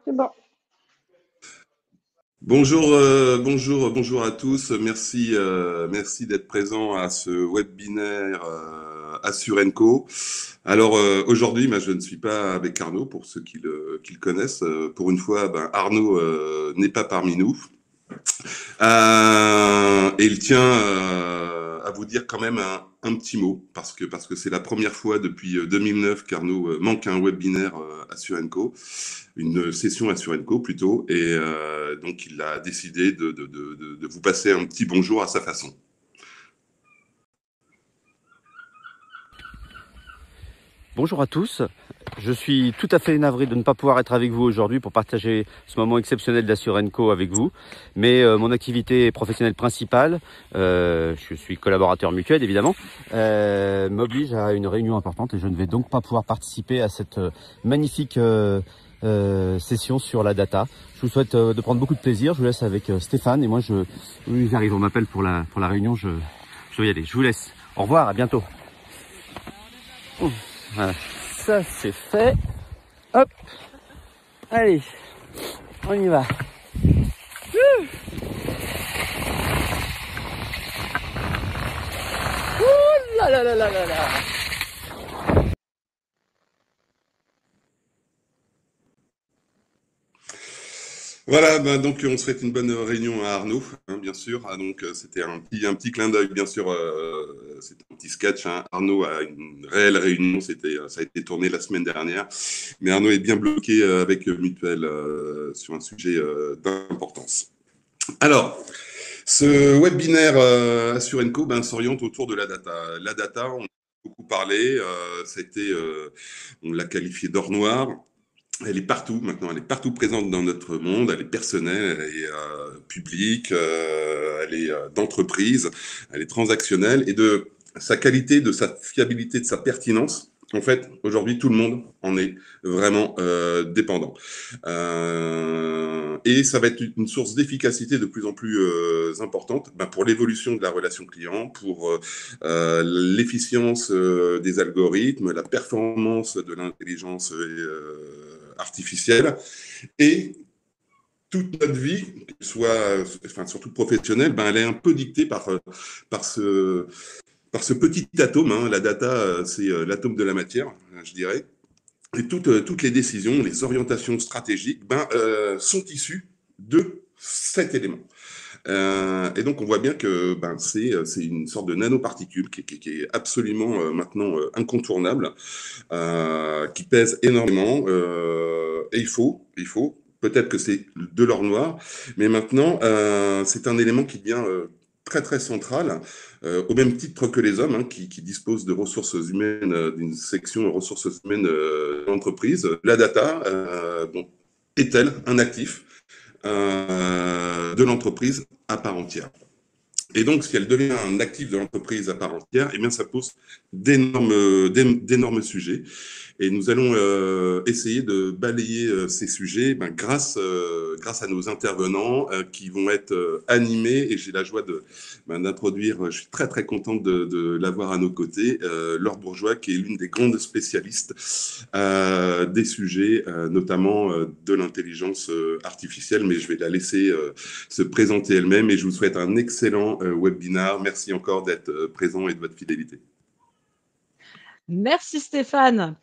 C'est bon. Bonjour à tous. Merci d'être présent à ce webinaire Assurenco. Alors aujourd'hui, je ne suis pas avec Arnaud pour ceux qui le connaissent. Pour une fois, Arnaud n'est pas parmi nous. Et il tient à vous dire quand même un petit mot parce que c'est la première fois depuis 2009 qu'Arnaud manque un webinaire Assurenco, une session Assurenco plutôt, et donc il a décidé de vous passer un petit bonjour à sa façon. Bonjour à tous, je suis tout à fait navré de ne pas pouvoir être avec vous aujourd'hui pour partager ce moment exceptionnel d'Assurenco avec vous, mais mon activité professionnelle principale, je suis collaborateur mutuel évidemment, m'oblige à une réunion importante et je ne vais donc pas pouvoir participer à cette magnifique session sur la data. Je vous souhaite de prendre beaucoup de plaisir, je vous laisse avec Stéphane et moi oui, j'arrive, on m'appelle pour la réunion, je vais y aller, je vous laisse, au revoir, à bientôt. Voilà, ça c'est fait. Hop, allez, on y va. Ouh là là là là là là. Voilà, donc on souhaite une bonne réunion à Arnaud, hein, bien sûr. Donc c'était un petit clin d'œil, bien sûr. C'était un petit sketch. Hein. Arnaud a une réelle réunion. Ça a été tourné la semaine dernière, mais Arnaud est bien bloqué avec Mutuel sur un sujet d'importance. Alors, ce webinaire Assurenco s'oriente autour de la data. La data, on a beaucoup parlé. On l'a qualifié d'or noir. Elle est partout maintenant, elle est partout présente dans notre monde, elle est personnelle, elle est publique, elle est d'entreprise, elle est transactionnelle et de sa qualité, de sa fiabilité, de sa pertinence. En fait, aujourd'hui, tout le monde en est vraiment dépendant. Et ça va être une source d'efficacité de plus en plus importante pour l'évolution de la relation client, pour l'efficience des algorithmes, la performance de l'intelligence artificielle et toute notre vie, surtout professionnelle, elle est un peu dictée par ce petit atome. Hein. La data, c'est l'atome de la matière, je dirais. Et toutes les décisions, les orientations stratégiques, sont issues de cet élément. Et donc, on voit bien que c'est une sorte de nanoparticule qui est absolument maintenant incontournable, qui pèse énormément. Et il faut, peut-être que c'est de l'or noir, mais maintenant, c'est un élément qui devient très très central, au même titre que les hommes, hein, qui disposent de ressources humaines, d'une section ressources humaines d'entreprise. La data, est-elle un actif de l'entreprise à part entière? Et donc, si elle devient un actif de l'entreprise à part entière, eh bien, ça pose d'énormes sujets. Et nous allons essayer de balayer ces sujets grâce à nos intervenants qui vont être animés. Et j'ai la joie d'introduire, je suis très très contente de l'avoir à nos côtés, Laure Bourgeois, qui est l'une des grandes spécialistes des sujets, notamment de l'intelligence artificielle. Mais je vais la laisser se présenter elle-même et je vous souhaite un excellent webinaire. Merci encore d'être présent et de votre fidélité. Merci Stéphane.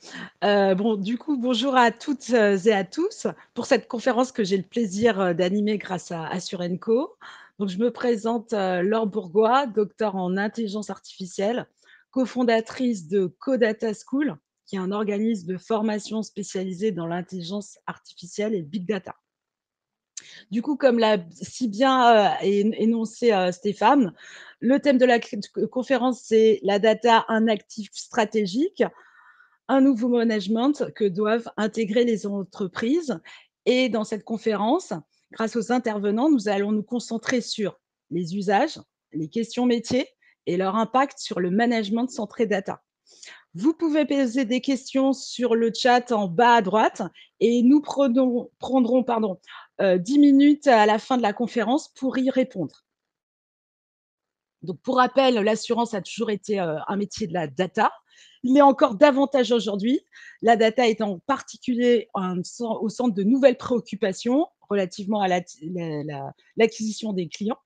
Du coup, bonjour à toutes et à tous pour cette conférence que j'ai le plaisir d'animer grâce à Assurenco. Donc, je me présente Laure Bourgeois, docteur en intelligence artificielle, cofondatrice de Codata School, qui est un organisme de formation spécialisé dans l'intelligence artificielle et le big data. Du coup, comme l'a si bien énoncé Stéphane, le thème de la conférence, c'est la data, un actif stratégique, un nouveau management que doivent intégrer les entreprises. Et dans cette conférence, grâce aux intervenants, nous allons nous concentrer sur les usages, les questions métiers et leur impact sur le management centré data. Vous pouvez poser des questions sur le chat en bas à droite et nous prendrons 10 minutes à la fin de la conférence pour y répondre. Donc, pour rappel, l'assurance a toujours été un métier de la data Il est encore davantage aujourd'hui, la data est en particulier au centre de nouvelles préoccupations relativement à l'acquisition des clients.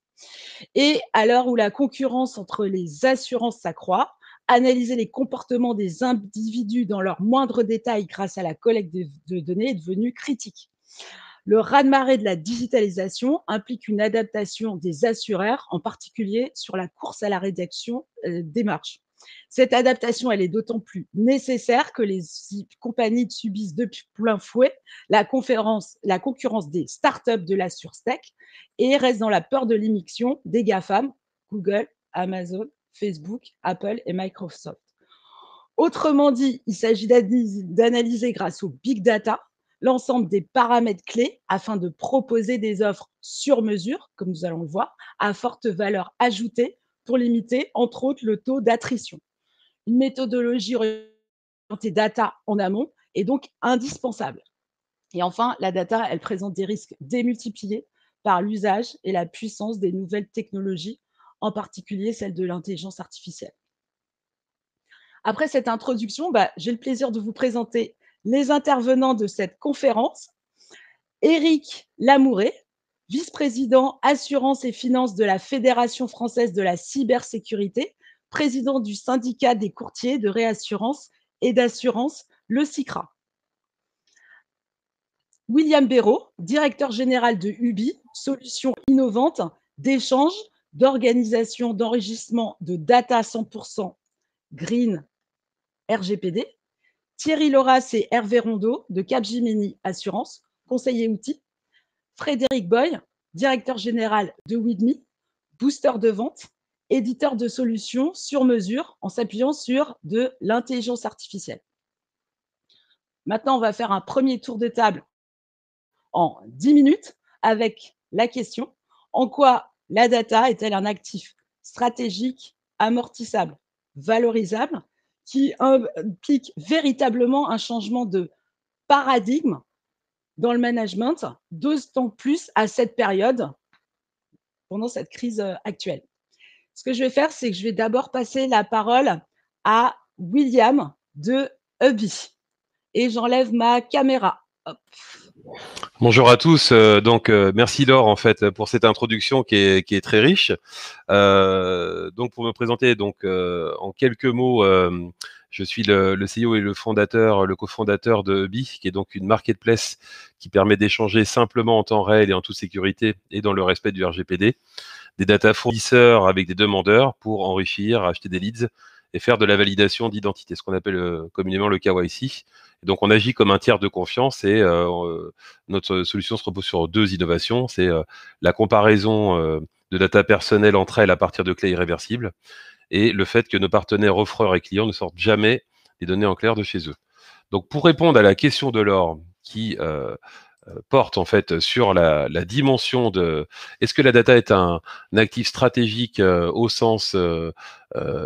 Et à l'heure où la concurrence entre les assurances s'accroît, analyser les comportements des individus dans leurs moindres détails grâce à la collecte de données est devenu critique. Le raz-de-marée de la digitalisation implique une adaptation des assureurs, en particulier sur la course à la rédaction des marges. Cette adaptation, elle est d'autant plus nécessaire que les compagnies subissent de plein fouet la concurrence des startups de la surtech et restent dans la peur de l'immixtion des GAFAM, Google, Amazon, Facebook, Apple et Microsoft. Autrement dit, il s'agit d'analyser grâce au big data l'ensemble des paramètres clés afin de proposer des offres sur mesure, comme nous allons le voir, à forte valeur ajoutée pour limiter, entre autres, le taux d'attrition. Une méthodologie orientée data en amont est donc indispensable. Et enfin, la data, elle présente des risques démultipliés par l'usage et la puissance des nouvelles technologies, en particulier celle de l'intelligence artificielle. Après cette introduction, j'ai le plaisir de vous présenter les intervenants de cette conférence. Éric Lamouret, vice-président assurance et finances de la Fédération française de la cybersécurité, président du syndicat des courtiers de réassurance et d'assurance, le SICRA. William Béraud, directeur général de UBI, solution innovante d'échange, d'organisation, d'enregistrement de data 100% green RGPD. Thierry Loras et Hervé Rondeau de Capgemini Assurance, conseiller outils. Frédéric Boy, directeur général de WIDME, booster de vente, éditeur de solutions sur mesure en s'appuyant sur de l'intelligence artificielle. Maintenant, on va faire un premier tour de table en 10 minutes avec la question: en quoi la data est-elle un actif stratégique, amortissable, valorisable, qui implique véritablement un changement de paradigme dans le management, d'autant plus à cette période, pendant cette crise actuelle. Ce que je vais faire, c'est que je vais d'abord passer la parole à William de UBI. Et j'enlève ma caméra. Hop. Bonjour à tous. Merci Laure en fait pour cette introduction qui est très riche. Donc pour me présenter, en quelques mots, je suis le CEO et le cofondateur de UBI, qui est donc une marketplace qui permet d'échanger simplement en temps réel et en toute sécurité et dans le respect du RGPD des data fournisseurs avec des demandeurs pour enrichir, acheter des leads et faire de la validation d'identité, ce qu'on appelle communément le KYC. Et donc, on agit comme un tiers de confiance et notre solution se repose sur deux innovations. C'est la comparaison de data personnelle entre elles à partir de clés irréversibles et le fait que nos partenaires offreurs et clients ne sortent jamais les données en clair de chez eux. Donc, pour répondre à la question de Laure qui porte en fait sur la dimension de est-ce que la data est un actif stratégique au sens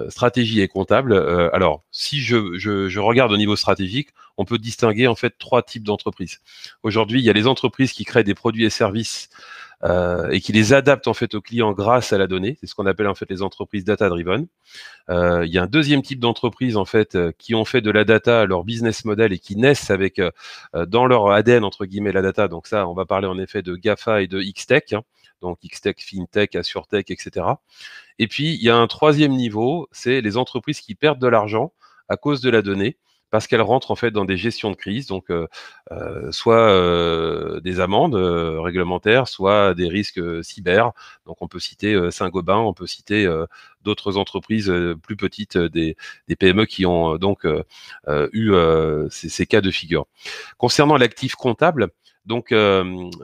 stratégie et comptable. Alors, si je regarde au niveau stratégique, on peut distinguer en fait trois types d'entreprises. Aujourd'hui, il y a les entreprises qui créent des produits et services et qui les adaptent en fait aux clients grâce à la donnée. C'est ce qu'on appelle en fait les entreprises data-driven. Il y a un deuxième type d'entreprises en fait qui ont fait de la data leur business model et qui naissent avec dans leur ADN entre guillemets la data. Donc ça, on va parler en effet de GAFA et de X-Tech. Donc X-Tech, FinTech, AssureTech, etc. Et puis, il y a un troisième niveau, c'est les entreprises qui perdent de l'argent à cause de la donnée, parce qu'elles rentrent en fait dans des gestions de crise, donc soit des amendes réglementaires, soit des risques cyber. Donc on peut citer Saint-Gobain, on peut citer d'autres entreprises plus petites, des PME qui ont eu ces cas de figure. Concernant l'actif comptable, donc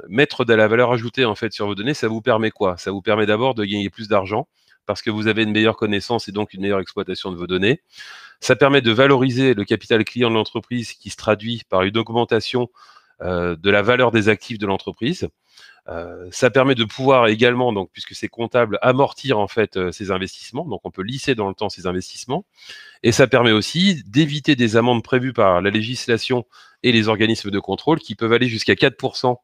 mettre de la valeur ajoutée en fait sur vos données, ça vous permet quoi? Ça vous permet d'abord de gagner plus d'argent parce que vous avez une meilleure connaissance et donc une meilleure exploitation de vos données. Ça permet de valoriser le capital client de l'entreprise qui se traduit par une augmentation de la valeur des actifs de l'entreprise. Ça permet de pouvoir également, donc puisque c'est comptable, amortir en fait ces investissements. Donc on peut lisser dans le temps ces investissements. Et ça permet aussi d'éviter des amendes prévues par la législation et les organismes de contrôle qui peuvent aller jusqu'à 4%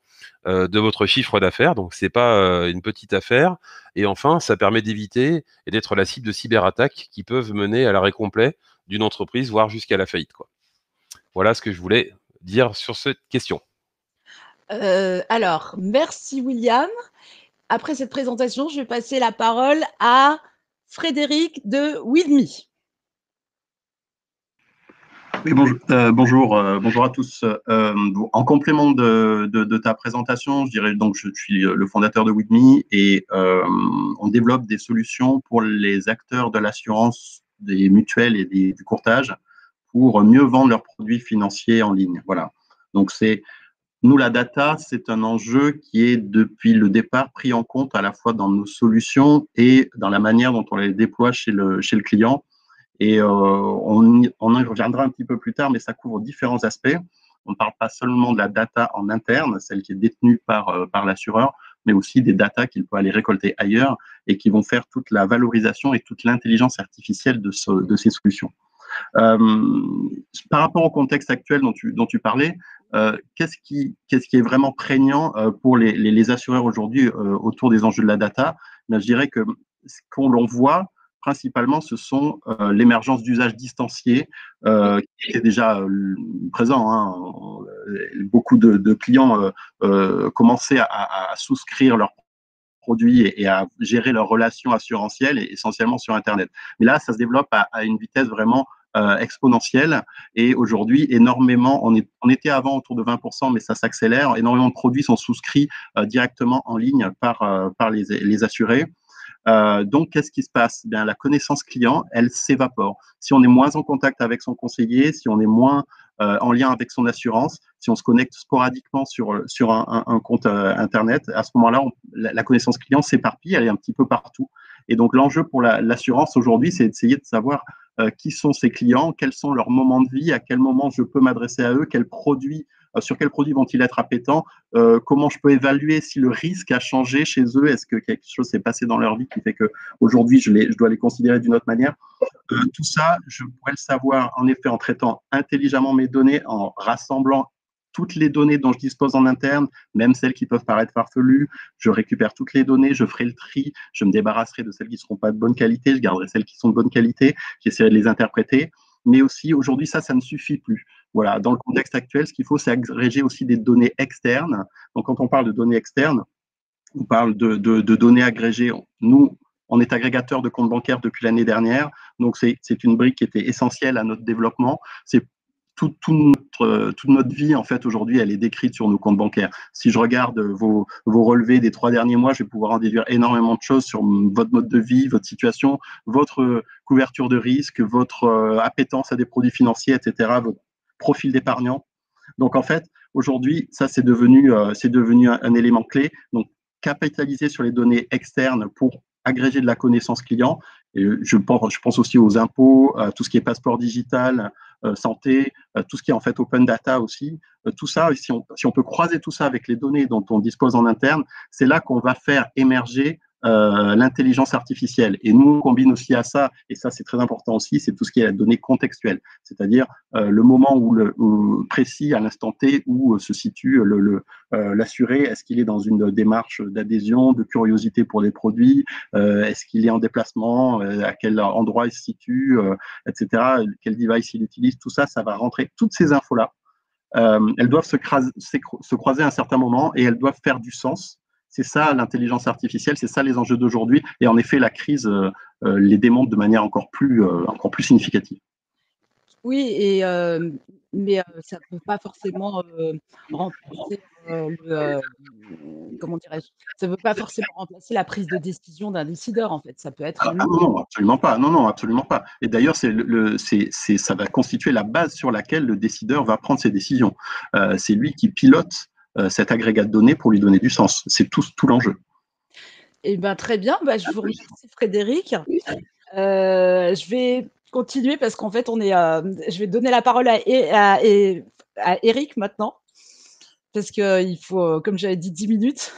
de votre chiffre d'affaires. Donc c'est pas une petite affaire. Et enfin, ça permet d'éviter et d'être la cible de cyberattaques qui peuvent mener à l'arrêt complet d'une entreprise, voire jusqu'à la faillite, quoi. Voilà ce que je voulais dire sur cette question. Alors, merci William. Après cette présentation, je vais passer la parole à Frédéric de With.me. Oui, bonjour à tous. En complément de ta présentation, je dirais donc je suis le fondateur de With.me et on développe des solutions pour les acteurs de l'assurance, des mutuelles et du courtage pour mieux vendre leurs produits financiers en ligne. Voilà. Donc nous, la data, c'est un enjeu qui est depuis le départ pris en compte à la fois dans nos solutions et dans la manière dont on les déploie chez le client. Et on y reviendra un petit peu plus tard, mais ça couvre différents aspects. On ne parle pas seulement de la data en interne, celle qui est détenue par l'assureur, mais aussi des data qu'il peut aller récolter ailleurs et qui vont faire toute la valorisation et toute l'intelligence artificielle de ces solutions. Par rapport au contexte actuel dont tu parlais, qu'est-ce qui est vraiment prégnant pour les assureurs aujourd'hui autour des enjeux de la data? Je dirais que ce qu'on voit principalement, ce sont l'émergence d'usages distanciés qui étaient déjà présents. Hein. Beaucoup de clients commençaient à souscrire leurs produits et à gérer leurs relations assurantielles essentiellement sur Internet. Mais là, ça se développe à une vitesse vraiment exponentielle. Et aujourd'hui, énormément, on était avant autour de 20%, mais ça s'accélère. Énormément de produits sont souscrits directement en ligne par les assurés. Donc, qu'est-ce qui se passe? Bien, la connaissance client, elle s'évapore. Si on est moins en contact avec son conseiller, si on est moins en lien avec son assurance, si on se connecte sporadiquement sur un compte Internet, à ce moment-là, la connaissance client s'éparpille, elle est un petit peu partout. Et donc, l'enjeu pour l'assurance aujourd'hui, c'est d'essayer de savoir qui sont ses clients, quels sont leurs moments de vie, à quel moment je peux m'adresser à eux, quels produits sur quels produits vont-ils être appétents, comment je peux évaluer si le risque a changé chez eux, est-ce que quelque chose s'est passé dans leur vie qui fait qu'aujourd'hui, je dois les considérer d'une autre manière. Tout ça, je pourrais le savoir en effet en traitant intelligemment mes données, en rassemblant toutes les données dont je dispose en interne, même celles qui peuvent paraître farfelues. Je récupère toutes les données, je ferai le tri, je me débarrasserai de celles qui ne seront pas de bonne qualité, je garderai celles qui sont de bonne qualité, j'essaierai de les interpréter. Mais aussi, aujourd'hui, ça ne suffit plus. Voilà, dans le contexte actuel, ce qu'il faut, c'est agréger aussi des données externes. Donc, quand on parle de données externes, on parle de données agrégées. Nous, on est agrégateur de comptes bancaires depuis l'année dernière. Donc, c'est une brique qui était essentielle à notre développement. C'est toute notre vie, en fait, aujourd'hui, elle est décrite sur nos comptes bancaires. Si je regarde vos relevés des 3 derniers mois, je vais pouvoir en déduire énormément de choses sur votre mode de vie, votre situation, votre couverture de risque, votre appétence à des produits financiers, etc., votre profil d'épargnant. Donc, en fait, aujourd'hui, ça, c'est devenu un élément clé. Donc, capitaliser sur les données externes pour agréger de la connaissance client. Et je pense aussi aux impôts, à tout ce qui est passeport digital, santé, tout ce qui est en fait open data aussi. Tout ça, si on peut croiser tout ça avec les données dont on dispose en interne, c'est là qu'on va faire émerger l'intelligence artificielle. Et nous, on combine aussi à ça, et ça c'est très important aussi, c'est tout ce qui est la donnée contextuelle, c'est-à-dire le moment précis, à l'instant T, où se situe l'assuré. Est-ce qu'il est dans une démarche d'adhésion, de curiosité pour les produits? Est-ce qu'il est en déplacement? À quel endroit il se situe? Etc. Quel device il utilise? Tout ça, ça va rentrer. Toutes ces infos-là, elles doivent se croiser à un certain moment et elles doivent faire du sens. C'est ça l'intelligence artificielle, c'est ça les enjeux d'aujourd'hui. Et en effet, la crise les démontre de manière encore plus significative. Oui, mais ça ne peut pas forcément remplacer comment dirais-je? Ça ne veut pas forcément remplacer la prise de décision d'un décideur, en fait. Ça peut être un outil. Non, absolument pas. Non, absolument pas. Et d'ailleurs, ça va constituer la base sur laquelle le décideur va prendre ses décisions. C'est lui qui pilote cet agrégat de données pour lui donner du sens. C'est tout l'enjeu. Eh bien, très bien. Je vous remercie, Frédéric. Je vais continuer parce qu'en fait, je vais donner la parole à Eric maintenant. Parce qu'il faut, comme j'avais dit, 10 minutes.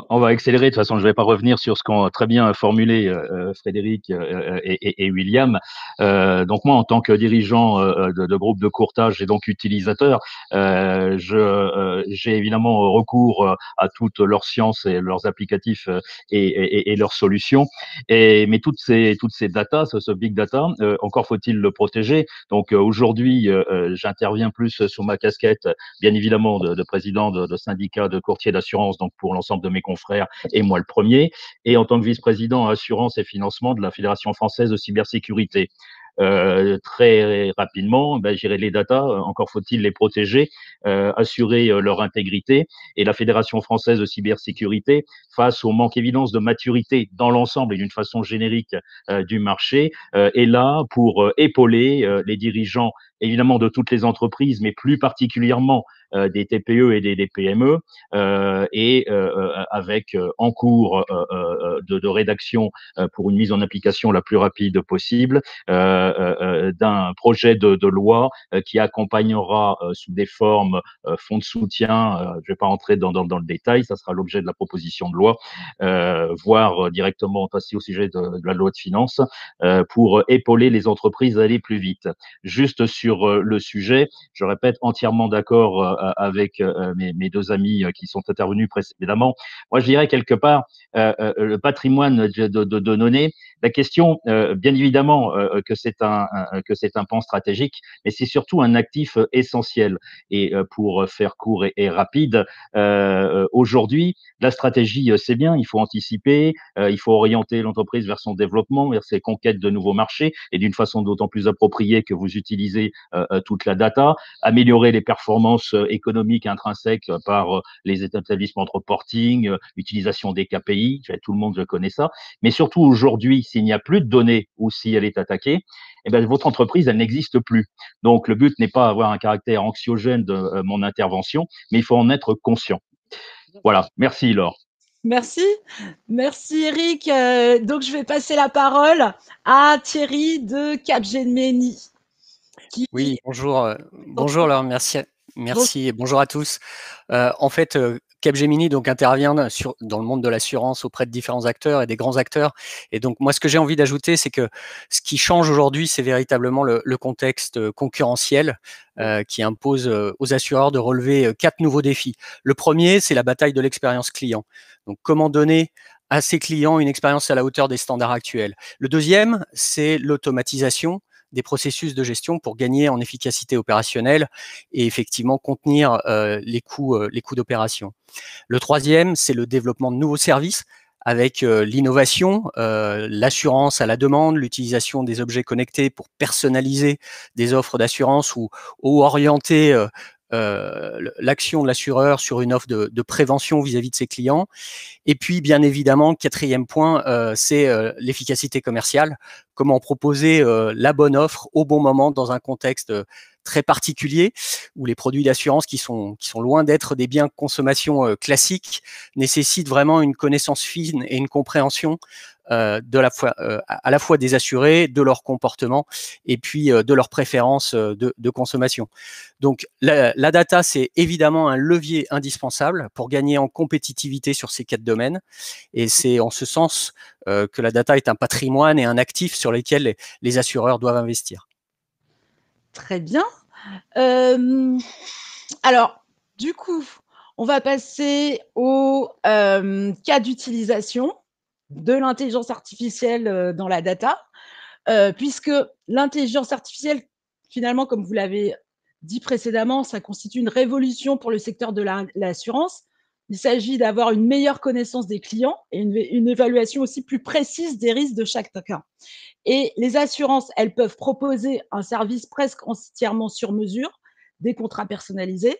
On va accélérer. De toute façon, je ne vais pas revenir sur ce qu'ont très bien formulé Frédéric et William. Donc moi, en tant que dirigeant de groupe de courtage et donc utilisateur, j'ai évidemment recours à toutes leurs sciences et leurs applicatifs et leurs solutions. Mais toutes ces data, ce big data, encore faut-il le protéger. Donc aujourd'hui, j'interviens plus sous ma casquette, bien évidemment, de président de syndicat de courtiers d'assurance, donc pour l'ensemble de mes confrères et moi le premier, et en tant que vice-président assurance et financement de la Fédération française de cybersécurité. Très rapidement, gérer les data, encore faut-il les protéger, assurer leur intégrité. Et la Fédération française de cybersécurité, face au manque évidence de maturité dans l'ensemble et d'une façon générique du marché, est là pour épauler les dirigeants, évidemment de toutes les entreprises, mais plus particulièrement des TPE et des PME, avec en cours de rédaction pour une mise en application la plus rapide possible d'un projet de loi qui accompagnera sous des formes fonds de soutien, je ne vais pas entrer dans le détail, ça sera l'objet de la proposition de loi, voire directement passer au sujet de la loi de finances, pour épauler les entreprises à aller plus vite. Juste sur le sujet, je répète, entièrement d'accord avec mes deux amis qui sont intervenus précédemment. Moi, je dirais quelque part, le patrimoine de données, la question, bien évidemment, que c'est un pan stratégique, mais c'est surtout un actif essentiel. Et pour faire court et rapide, aujourd'hui, la stratégie, c'est bien, il faut anticiper, il faut orienter l'entreprise vers son développement, vers ses conquêtes de nouveaux marchés, et d'une façon d'autant plus appropriée que vous utilisez toute la data, améliorer les performances économiques intrinsèques par les établissements de reporting, utilisation des KPI, tout le monde connaît ça, mais surtout aujourd'hui, s'il n'y a plus de données ou si elle est attaquée, eh bien, votre entreprise, elle n'existe plus. Donc, le but n'est pas d'avoir un caractère anxiogène de mon intervention, mais il faut en être conscient. Voilà. Merci, Laure. Merci. Merci, Eric. Donc, je vais passer la parole à Thierry de Capgemini. Oui, bonjour. Bonjour, Laure. Merci et bonjour à tous. En fait, Capgemini donc intervient dans le monde de l'assurance auprès de différents acteurs et des grands acteurs. Et donc moi, ce que j'ai envie d'ajouter, c'est que ce qui change aujourd'hui, c'est véritablement le contexte concurrentiel qui impose aux assureurs de relever 4 nouveaux défis. Le premier, c'est la bataille de l'expérience client. Donc comment donner à ses clients une expérience à la hauteur des standards actuels. Le deuxième, c'est l'automatisation des processus de gestion pour gagner en efficacité opérationnelle et effectivement contenir les coûts d'opération. Le troisième, c'est le développement de nouveaux services avec l'innovation, l'assurance à la demande, l'utilisation des objets connectés pour personnaliser des offres d'assurance ou orienter l'action de l'assureur sur une offre de prévention vis-à-vis de ses clients. Et puis, bien évidemment, quatrième point, c'est l'efficacité commerciale. Comment proposer la bonne offre au bon moment dans un contexte très particulier où les produits d'assurance qui sont loin d'être des biens de consommation classiques nécessitent vraiment une connaissance fine et une compréhension à la fois des assurés, de leur comportement et puis de leurs préférences de consommation. Donc la data, c'est évidemment un levier indispensable pour gagner en compétitivité sur ces 4 domaines. Et c'est en ce sens que la data est un patrimoine et un actif sur lesquels les assureurs doivent investir. Très bien. Alors, du coup, on va passer au cas d'utilisation de l'intelligence artificielle dans la data, puisque l'intelligence artificielle, finalement, comme vous l'avez dit précédemment, ça constitue une révolution pour le secteur de l'assurance. Il s'agit d'avoir une meilleure connaissance des clients et une évaluation aussi plus précise des risques de chaque cas. Et les assurances, elles peuvent proposer un service presque entièrement sur mesure, des contrats personnalisés.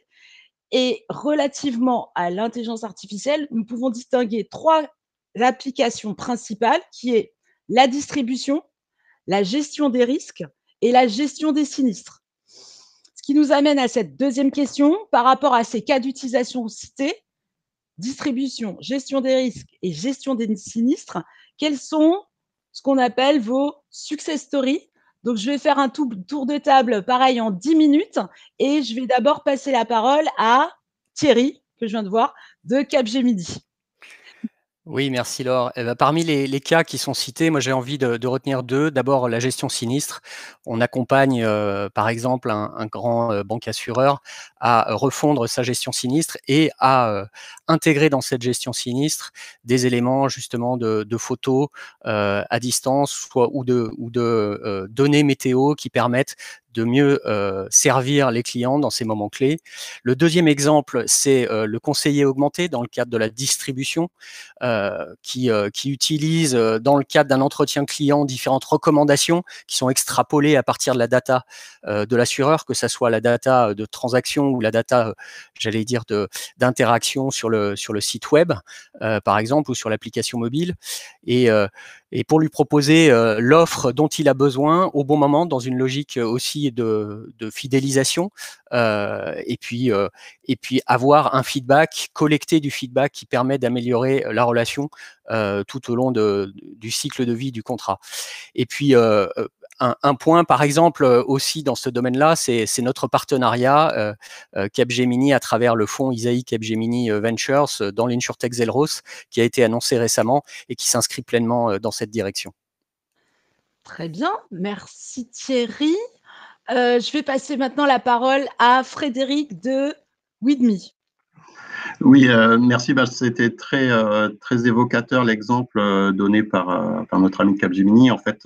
Et relativement à l'intelligence artificielle, nous pouvons distinguer 3 applications principales qui est la distribution, la gestion des risques et la gestion des sinistres. Ce qui nous amène à cette deuxième question par rapport à ces cas d'utilisation cités, distribution, gestion des risques et gestion des sinistres, quels sont ce qu'on appelle vos success stories? Donc, je vais faire un tour de table pareil en 10 minutes et je vais d'abord passer la parole à Thierry, que je viens de voir, de Capgemini. Oui, merci Laure. Eh ben, parmi les cas qui sont cités, moi j'ai envie de retenir deux. D'abord, la gestion sinistre. On accompagne par exemple un grand banque assureur à refondre sa gestion sinistre et à intégrer dans cette gestion sinistre des éléments justement de photos à distance soit, ou de données météo qui permettent de mieux servir les clients dans ces moments clés. Le deuxième exemple, c'est le conseiller augmenté dans le cadre de la distribution. Qui utilise dans le cadre d'un entretien client différentes recommandations qui sont extrapolées à partir de la data de l'assureur, que ce soit la data de transaction ou la data, j'allais dire, d'interaction sur le site web, par exemple, ou sur l'application mobile. Et pour lui proposer l'offre dont il a besoin au bon moment, dans une logique aussi de fidélisation, et puis avoir un feedback, collecter du feedback qui permet d'améliorer la relation tout au long du cycle de vie du contrat. Et puis un point, par exemple, aussi dans ce domaine-là, c'est notre partenariat Capgemini à travers le fonds Isaïe Capgemini Ventures dans l'InsurTech Zelros, qui a été annoncé récemment et qui s'inscrit pleinement dans cette direction. Très bien, merci Thierry. Je vais passer maintenant la parole à Frédéric de With.me. Oui, merci. C'était très évocateur l'exemple donné par notre ami Capgemini. En fait,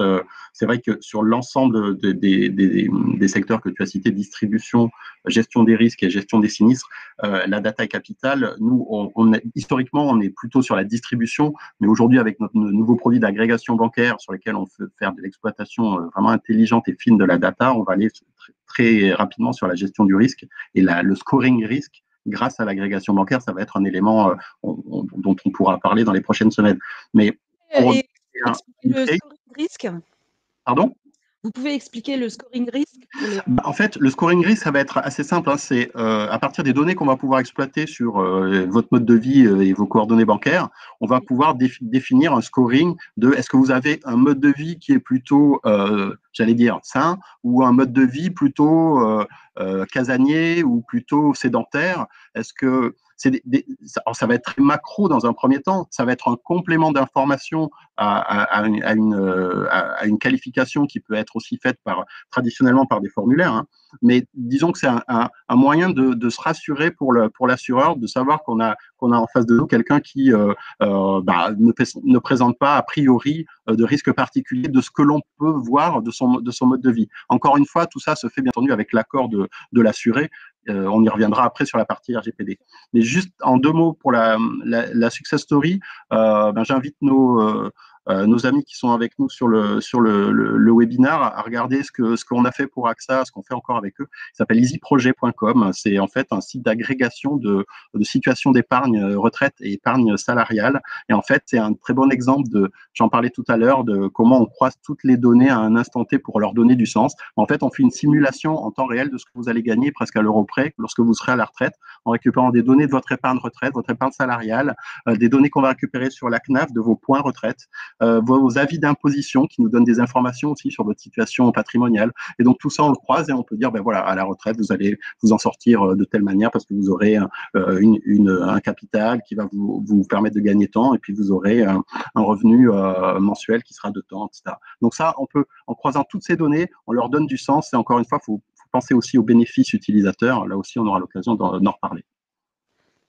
c'est vrai que sur l'ensemble des secteurs que tu as cités, distribution, gestion des risques et gestion des sinistres, la data est capitale. Nous, historiquement, on est plutôt sur la distribution, mais aujourd'hui, avec notre nouveau produit d'agrégation bancaire sur lequel on peut faire de l'exploitation vraiment intelligente et fine de la data, on va aller très rapidement sur la gestion du risque et le scoring risque. Grâce à l'agrégation bancaire, ça va être un élément dont on pourra parler dans les prochaines semaines. Mais pour le scoring risque. Pardon ? Vous pouvez expliquer le scoring risque pour les... En fait, le scoring risque, ça va être assez simple. Hein. C'est à partir des données qu'on va pouvoir exploiter sur votre mode de vie et vos coordonnées bancaires, on va pouvoir définir un scoring de est-ce que vous avez un mode de vie qui est plutôt, j'allais dire, sain, ou un mode de vie plutôt casanier ou plutôt sédentaire. Est-ce que ça va être très macro dans un premier temps, ça va être un complément d'information à une qualification qui peut être aussi faite traditionnellement par des formulaires, hein. Mais disons que c'est un moyen de se rassurer pour l'assureur, de savoir qu'on a en face de nous quelqu'un qui ne présente pas a priori de risque particulier de ce que l'on peut voir de son mode de vie. Encore une fois, tout ça se fait bien entendu avec l'accord de l'assuré. On y reviendra après sur la partie RGPD. Mais juste en deux mots pour la success story, j'invite nos amis qui sont avec nous sur le webinaire à regarder ce qu'on a fait pour AXA, ce qu'on fait encore avec eux. Il s'appelle easyprojet.com. C'est en fait un site d'agrégation de situations d'épargne retraite et épargne salariale. Et en fait, c'est un très bon exemple j'en parlais tout à l'heure, de comment on croise toutes les données à un instant T pour leur donner du sens. En fait, on fait une simulation en temps réel de ce que vous allez gagner presque à l'euro près lorsque vous serez à la retraite, en récupérant des données de votre épargne retraite, votre épargne salariale, des données qu'on va récupérer sur la CNAF de vos points retraite, vos avis d'imposition qui nous donnent des informations aussi sur votre situation patrimoniale. Et donc tout ça, on le croise et on peut dire, voilà, à la retraite, vous allez vous en sortir de telle manière parce que vous aurez un capital qui va vous permettre de gagner tant, et puis vous aurez un revenu mensuel qui sera de temps, etc. Donc ça, on peut, en croisant toutes ces données, on leur donne du sens. Et encore une fois, il faut penser aussi aux bénéfices utilisateurs. Là aussi, on aura l'occasion d'en reparler.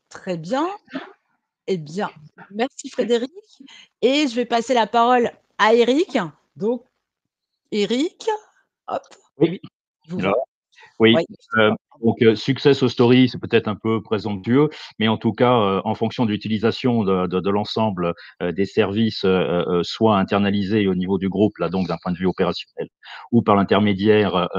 Très bien. Eh bien, merci Frédéric. Et je vais passer la parole à Eric. Donc, Eric, hop. Oui. Oui. Donc, success story, c'est peut-être un peu présomptueux, mais en tout cas, en fonction de l'utilisation de l'ensemble des services, soit internalisés au niveau du groupe, là, donc d'un point de vue opérationnel, ou par l'intermédiaire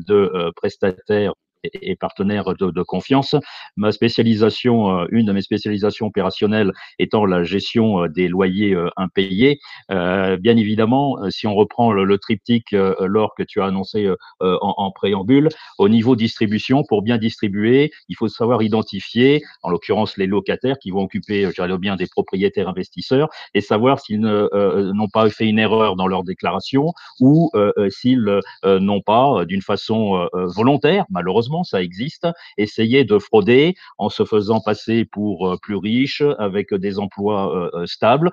de prestataires et partenaires de confiance. Ma spécialisation, une de mes spécialisations opérationnelles étant la gestion des loyers impayés. Bien évidemment, si on reprend le triptyque, Laure, que tu as annoncé en préambule, au niveau distribution, pour bien distribuer, il faut savoir identifier, en l'occurrence, les locataires qui vont occuper, je dirais bien, des propriétaires investisseurs, et savoir s'ils n'ont pas fait une erreur dans leur déclaration ou s'ils n'ont pas, d'une façon volontaire, malheureusement, malheureusement, ça existe, essayer de frauder en se faisant passer pour plus riche, avec des emplois stables,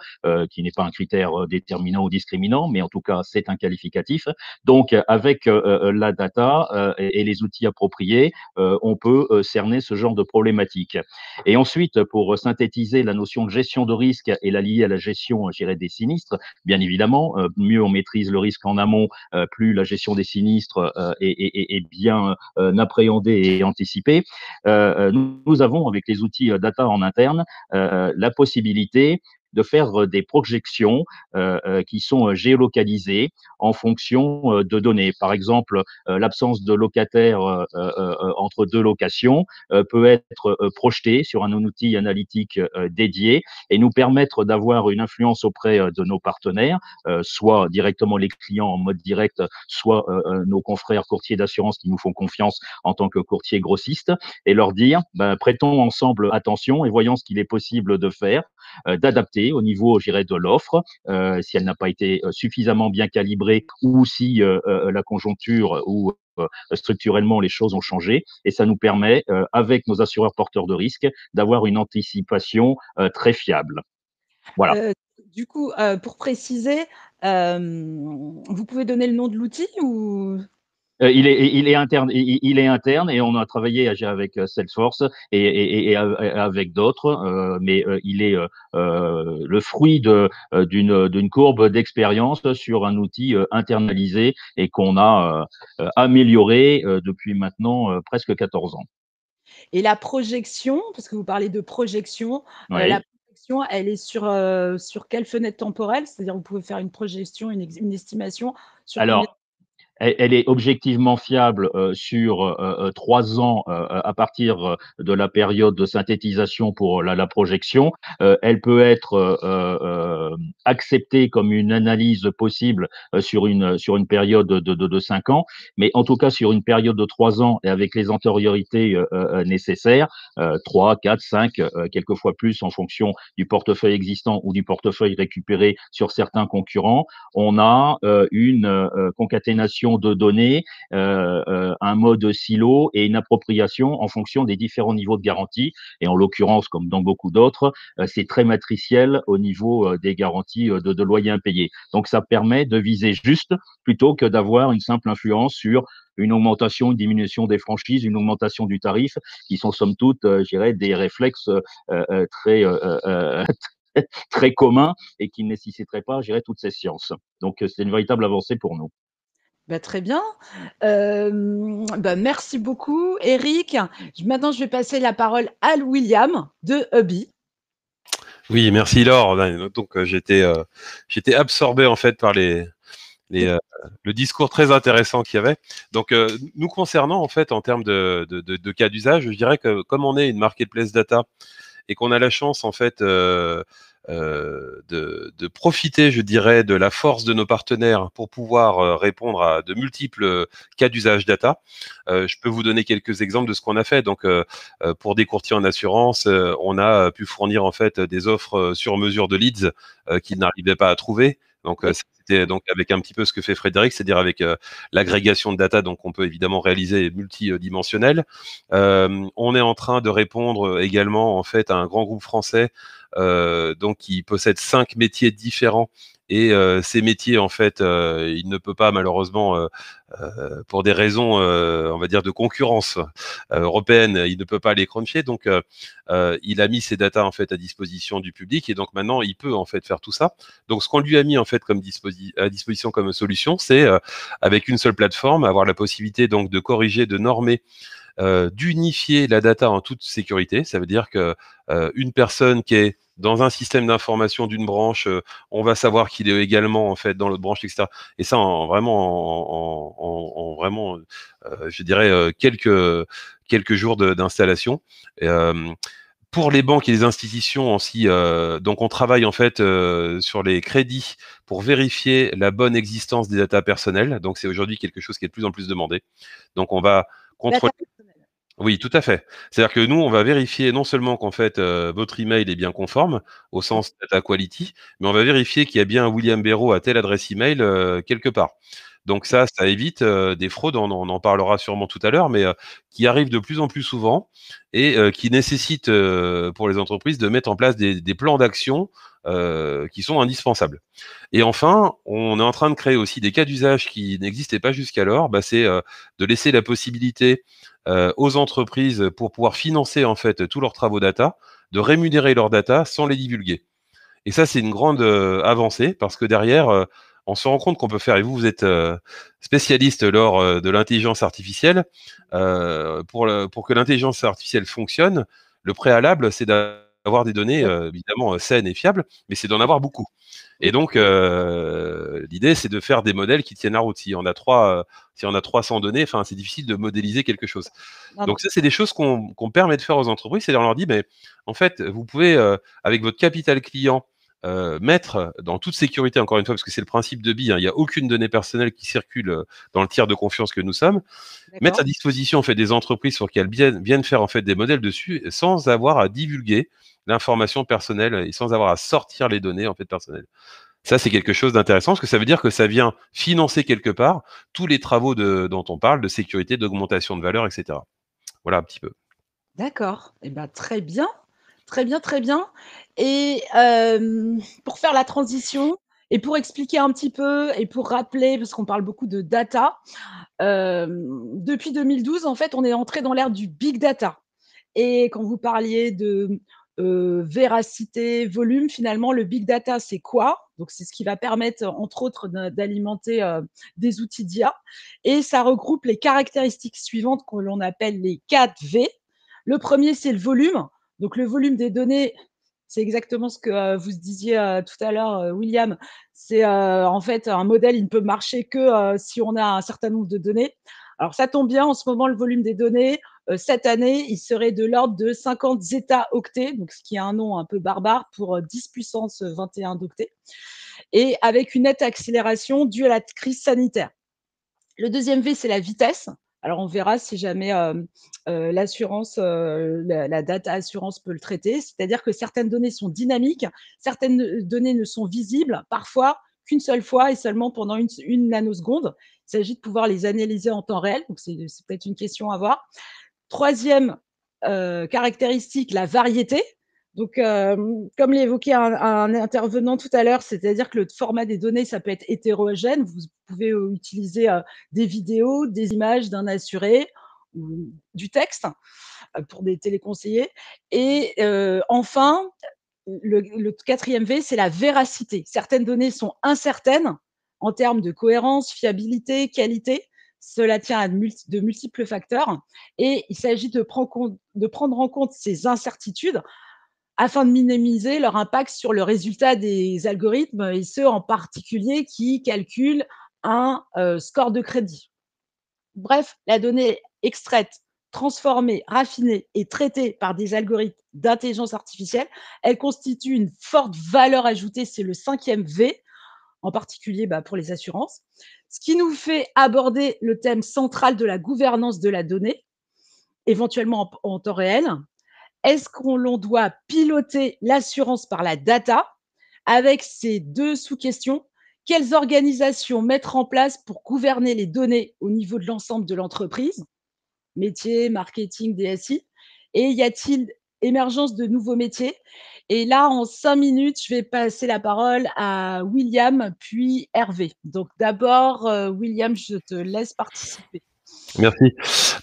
qui n'est pas un critère déterminant ou discriminant, mais en tout cas, c'est un qualificatif. Donc, avec la data et les outils appropriés, on peut cerner ce genre de problématiques. Et ensuite, pour synthétiser la notion de gestion de risque et la lier à la gestion, je dirais, des sinistres, bien évidemment, mieux on maîtrise le risque en amont, plus la gestion des sinistres est bien appréhendée et anticipée. Nous avons, avec les outils data en interne, la possibilité de faire des projections qui sont géolocalisées en fonction de données. Par exemple, l'absence de locataires entre deux locations peut être projetée sur un outil analytique dédié et nous permettre d'avoir une influence auprès de nos partenaires, soit directement les clients en mode direct, soit nos confrères courtiers d'assurance qui nous font confiance en tant que courtiers grossistes, et leur dire, prêtons ensemble attention et voyons ce qu'il est possible de faire, d'adapter au niveau, je dirais, de l'offre, si elle n'a pas été suffisamment bien calibrée ou si la conjoncture ou structurellement les choses ont changé. Et ça nous permet, avec nos assureurs porteurs de risques, d'avoir une anticipation très fiable. Voilà. Du coup, pour préciser, vous pouvez donner le nom de l'outil ou? Il est interne, il est interne et on a travaillé avec Salesforce et avec d'autres, mais il est le fruit d'une courbe d'expérience sur un outil internalisé et qu'on a amélioré depuis maintenant presque 14 ans. Et la projection, parce que vous parlez de projection, Oui. la projection, elle est sur quelle fenêtre temporelle? C'est-à-dire, vous pouvez faire une projection, une estimation sur combien? Alors, elle est objectivement fiable sur 3 ans à partir de la période de synthétisation pour la projection. Elle peut être acceptée comme une analyse possible sur une période de 5 ans, mais en tout cas sur une période de 3 ans et avec les antériorités nécessaires, 3, 4, 5, quelquefois plus en fonction du portefeuille existant ou du portefeuille récupéré sur certains concurrents, on a une concaténation de données, un mode silo et une appropriation en fonction des différents niveaux de garantie. Et en l'occurrence, comme dans beaucoup d'autres, c'est très matriciel au niveau des garanties de loyer impayé. Donc, ça permet de viser juste plutôt que d'avoir une simple influence sur une augmentation, une diminution des franchises, une augmentation du tarif, qui sont somme toute, je dirais, des réflexes très très communs et qui ne nécessiteraient pas, je dirais, toutes ces sciences. Donc, c'est une véritable avancée pour nous. Très bien. Merci beaucoup, Eric. Maintenant, je vais passer la parole à William de Hubby. Oui, merci Laure. Donc, j'étais absorbé en fait par le discours très intéressant qu'il y avait. Donc, nous concernant en fait en termes de cas d'usage, je dirais que comme on est une marketplace data et qu'on a la chance en fait de profiter, je dirais, de la force de nos partenaires pour pouvoir répondre à de multiples cas d'usage data. Je peux vous donner quelques exemples de ce qu'on a fait. Donc, pour des courtiers en assurance, on a pu fournir en fait des offres sur mesure de leads qu'ils n'arrivaient pas à trouver. Donc, c'était donc avec un petit peu ce que fait Frédéric, c'est-à-dire avec l'agrégation de data, donc on peut évidemment réaliser multidimensionnel. On est en train de répondre également en fait à un grand groupe français donc qui possède 5 métiers différents. Et ces métiers, en fait, il ne peut pas malheureusement, pour des raisons, on va dire, de concurrence européenne, il ne peut pas les cruncher. Donc, il a mis ces datas en fait à disposition du public et donc maintenant il peut en fait faire tout ça. Donc, ce qu'on lui a mis en fait comme à disposition comme solution, c'est avec une seule plateforme avoir la possibilité donc de corriger, de normer, d'unifier la data en toute sécurité. Ça veut dire que une personne qui est dans un système d'information d'une branche, on va savoir qu'il est également en fait dans l'autre branche, etc. Et ça, vraiment, je dirais quelques jours d'installation. Pour les banques et les institutions aussi, donc on travaille en fait sur les crédits pour vérifier la bonne existence des datas personnelles. Donc c'est aujourd'hui quelque chose qui est de plus en plus demandé. Donc on va contrôler. Oui, tout à fait. C'est-à-dire que nous, on va vérifier non seulement qu'en fait votre email est bien conforme au sens data quality, mais on va vérifier qu'il y a bien un William Béraud à telle adresse email quelque part. Donc ça évite des fraudes, on en parlera sûrement tout à l'heure, mais qui arrivent de plus en plus souvent et qui nécessitent pour les entreprises de mettre en place des plans d'action qui sont indispensables. Et enfin, on est en train de créer aussi des cas d'usage qui n'existaient pas jusqu'alors. C'est de laisser la possibilité aux entreprises, pour pouvoir financer en fait tous leurs travaux data, de rémunérer leurs data sans les divulguer. Et ça, c'est une grande avancée, parce que derrière, on se rend compte qu'on peut faire, et vous êtes spécialiste lors de l'intelligence artificielle, pour que l'intelligence artificielle fonctionne, le préalable, c'est d'avoir des données évidemment saines et fiables, mais c'est d'en avoir beaucoup. Et donc, l'idée, c'est de faire des modèles qui tiennent la route. Si on a 300 données, enfin, c'est difficile de modéliser quelque chose. Donc ça, c'est des choses qu'on permet de faire aux entreprises. C'est-à-dire, on leur dit, mais en fait, vous pouvez, avec votre capital client, mettre dans toute sécurité, encore une fois, parce que c'est le principe de BI, il n'y a aucune donnée personnelle qui circule dans le tiers de confiance que nous sommes, mettre à disposition en fait des entreprises pour qu'elles viennent faire en fait des modèles dessus, sans avoir à divulguer l'information personnelle et sans avoir à sortir les données en fait personnelles. Ça, c'est quelque chose d'intéressant, parce que ça veut dire que ça vient financer quelque part tous les travaux dont on parle, de sécurité, d'augmentation de valeur, etc. Voilà un petit peu. D'accord. Eh ben, très bien. Très bien, très bien. Et pour faire la transition et pour expliquer un petit peu et pour rappeler, parce qu'on parle beaucoup de data, depuis 2012, en fait, on est entré dans l'ère du big data. Et quand vous parliez de véracité, volume, finalement, le big data, c'est quoi? Donc, c'est ce qui va permettre, entre autres, d'alimenter des outils d'IA. Et ça regroupe les caractéristiques suivantes que l'on appelle les 4 V. Le premier, c'est le volume. Donc, le volume des données, c'est exactement ce que vous disiez tout à l'heure, William. C'est en fait un modèle, il ne peut marcher que si on a un certain nombre de données. Alors, ça tombe bien, en ce moment, le volume des données, cette année, il serait de l'ordre de 50 zeta-octets, donc ce qui est un nom un peu barbare pour 10 puissance 21 d'octets, et avec une nette accélération due à la crise sanitaire. Le deuxième V, c'est la vitesse. Alors, on verra si jamais l'assurance, la data assurance peut le traiter. C'est-à-dire que certaines données sont dynamiques, certaines données ne sont visibles, parfois qu'une seule fois et seulement pendant une nanoseconde. Il s'agit de pouvoir les analyser en temps réel, donc c'est peut-être une question à voir. Troisième caractéristique, la variété. Donc, comme l'évoquait un intervenant tout à l'heure, c'est-à-dire que le format des données, ça peut être hétérogène. Vous pouvez utiliser des vidéos, des images d'un assuré ou du texte pour des téléconseillers. Et enfin, le quatrième V, c'est la véracité. Certaines données sont incertaines en termes de cohérence, fiabilité, qualité. Cela tient à de multiples facteurs et il s'agit de prendre en compte ces incertitudes afin de minimiser leur impact sur le résultat des algorithmes et ceux en particulier qui calculent un score de crédit. Bref, la donnée extraite, transformée, raffinée et traitée par des algorithmes d'intelligence artificielle, elle constitue une forte valeur ajoutée, c'est le 5e V, en particulier pour les assurances. Ce qui nous fait aborder le thème central de la gouvernance de la donnée, éventuellement en temps réel. Est-ce qu'on doit piloter l'assurance par la data? Avec ces deux sous-questions, quelles organisations mettre en place pour gouverner les données au niveau de l'ensemble de l'entreprise? Métier, marketing, DSI. Et y a-t-il émergence de nouveaux métiers? Et là, en 5 minutes, je vais passer la parole à William, puis Hervé. Donc d'abord, William, je te laisse participer. Merci.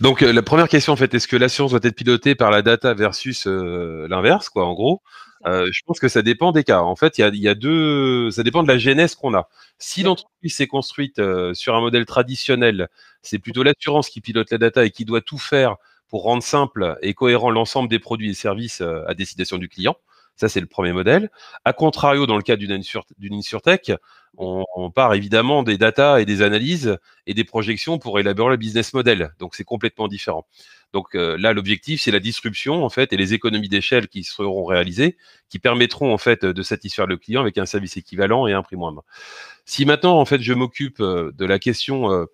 Donc la première question en fait, est-ce que l'assurance doit être pilotée par la data versus l'inverse, quoi, en gros? Je pense que ça dépend des cas. En fait, il y a deux, ça dépend de la genèse qu'on a. Si l'entreprise s'est construite sur un modèle traditionnel, c'est plutôt l'assurance qui pilote la data et qui doit tout faire pour rendre simple et cohérent l'ensemble des produits et services à destination du client. Ça, c'est le premier modèle. A contrario, dans le cas d'une insurtech, on part évidemment des data et des analyses et des projections pour élaborer le business model. Donc, c'est complètement différent. Donc là, l'objectif, c'est la disruption en fait et les économies d'échelle qui seront réalisées, qui permettront en fait de satisfaire le client avec un service équivalent et un prix moindre. Si maintenant en fait je m'occupe de la question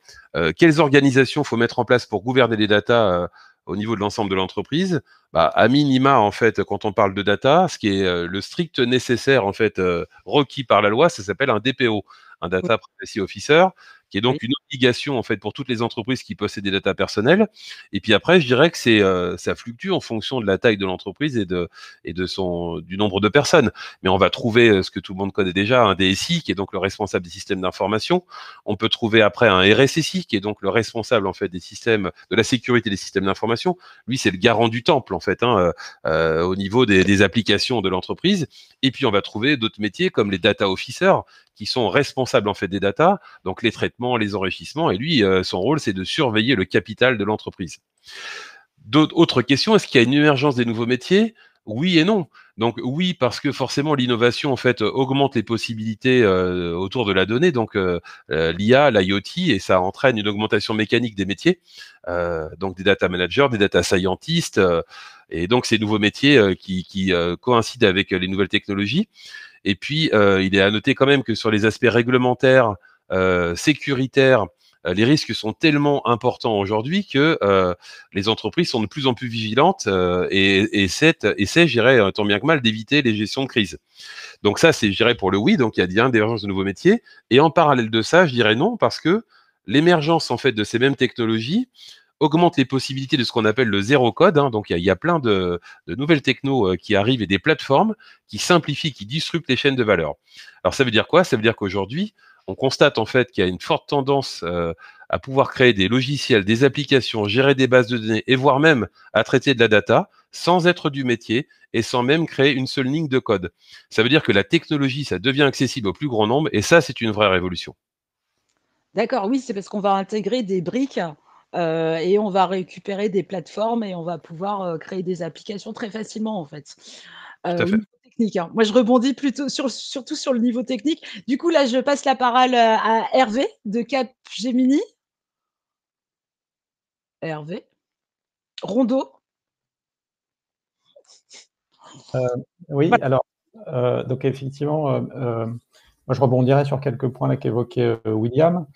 quelles organisations faut mettre en place pour gouverner les data au niveau de l'ensemble de l'entreprise, à minima en fait quand on parle de data, ce qui est le strict nécessaire en fait requis par la loi, ça s'appelle un DPO, un Data Privacy Officer, qui est donc une obligation en fait pour toutes les entreprises qui possèdent des data personnelles. Et puis après, je dirais que ça fluctue en fonction de la taille de l'entreprise et du nombre de personnes. Mais on va trouver ce que tout le monde connaît déjà, un DSI qui est donc le responsable des systèmes d'information. On peut trouver après un RSSI qui est donc le responsable en fait des systèmes de la sécurité des systèmes d'information. Lui, c'est le garant du temple en fait, au niveau des applications de l'entreprise. Et puis on va trouver d'autres métiers comme les data officers qui sont responsables en fait des data, donc les traitements, les enrichissements. Et lui, son rôle, c'est de surveiller le capital de l'entreprise. Autre question, est-ce qu'il y a une émergence des nouveaux métiers? Oui et non. Donc oui, parce que forcément l'innovation en fait augmente les possibilités autour de la donnée, donc l'IA, l'IoT, et ça entraîne une augmentation mécanique des métiers, donc des data managers, des data scientists, et donc ces nouveaux métiers qui coïncident avec les nouvelles technologies. Et puis il est à noter quand même que sur les aspects réglementaires, sécuritaires, les risques sont tellement importants aujourd'hui que les entreprises sont de plus en plus vigilantes et essaient, je dirais, tant bien que mal, d'éviter les gestions de crise. Donc ça, c'est, je dirais, pour le oui, donc il y a bien d'émergence de nouveaux métiers. Et en parallèle de ça, je dirais non, parce que l'émergence en fait de ces mêmes technologies augmente les possibilités de ce qu'on appelle le zéro code. Donc il y a plein de nouvelles technos qui arrivent et des plateformes qui simplifient, qui disruptent les chaînes de valeur. Alors ça veut dire quoi? Ça veut dire qu'aujourd'hui, on constate en fait qu'il y a une forte tendance à pouvoir créer des logiciels, des applications, gérer des bases de données et voire même à traiter de la data sans être du métier et sans même créer une seule ligne de code. Ça veut dire que la technologie, ça devient accessible au plus grand nombre et ça, c'est une vraie révolution. D'accord, oui, c'est parce qu'on va intégrer des briques, et on va récupérer des plateformes et on va pouvoir, créer des applications très facilement, en fait. Tout à Au fait. niveau technique, hein. Moi, je rebondis plutôt surtout sur le niveau technique. Du coup, là, je passe la parole, à Hervé de Capgemini. Hervé? Rondeau? Oui, Voilà. alors, donc effectivement, moi je rebondirais sur quelques points là qu'évoquait William.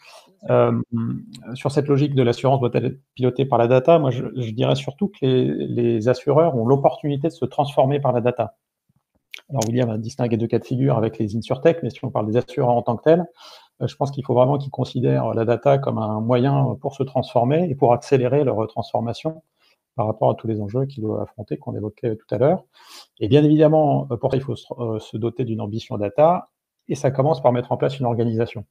Sur cette logique de l'assurance doit-elle être pilotée par la data, moi je dirais surtout que les assureurs ont l'opportunité de se transformer par la data. Alors William a distingué deux cas de figure avec les InsurTech, mais si on parle des assureurs en tant que tels, je pense qu'il faut vraiment qu'ils considèrent la data comme un moyen pour se transformer et pour accélérer leur transformation par rapport à tous les enjeux qu'ils doivent affronter, qu'on évoquait tout à l'heure. Et bien évidemment, pour ça, il faut se doter d'une ambition data, et ça commence par mettre en place une organisation.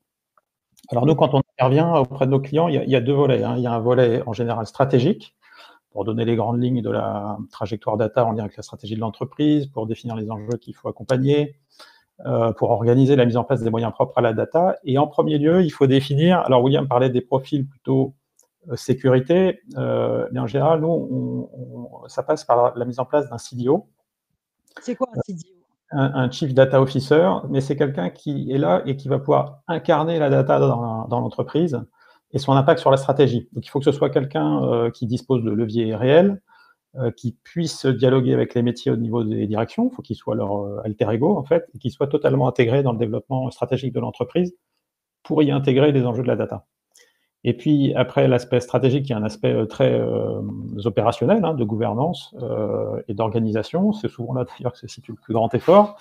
Alors nous, quand on intervient auprès de nos clients, il y a deux volets. Il y a un volet en général stratégique, pour donner les grandes lignes de la trajectoire data en lien avec la stratégie de l'entreprise, pour définir les enjeux qu'il faut accompagner, pour organiser la mise en place des moyens propres à la data. Et en premier lieu, il faut définir, alors William parlait des profils plutôt sécurité, mais en général, nous, ça passe par la mise en place d'un CDO. C'est quoi un CDO? Un Chief Data Officer, mais c'est quelqu'un qui est là et qui va pouvoir incarner la data dans l'entreprise et son impact sur la stratégie. Donc il faut que ce soit quelqu'un qui dispose de leviers réels, qui puisse dialoguer avec les métiers au niveau des directions, il faut qu'il soit leur alter ego en fait, et qu'il soit totalement intégré dans le développement stratégique de l'entreprise pour y intégrer les enjeux de la data. Et puis après l'aspect stratégique, il y a un aspect très opérationnel, de gouvernance et d'organisation. C'est souvent là d'ailleurs que se situe le plus grand effort,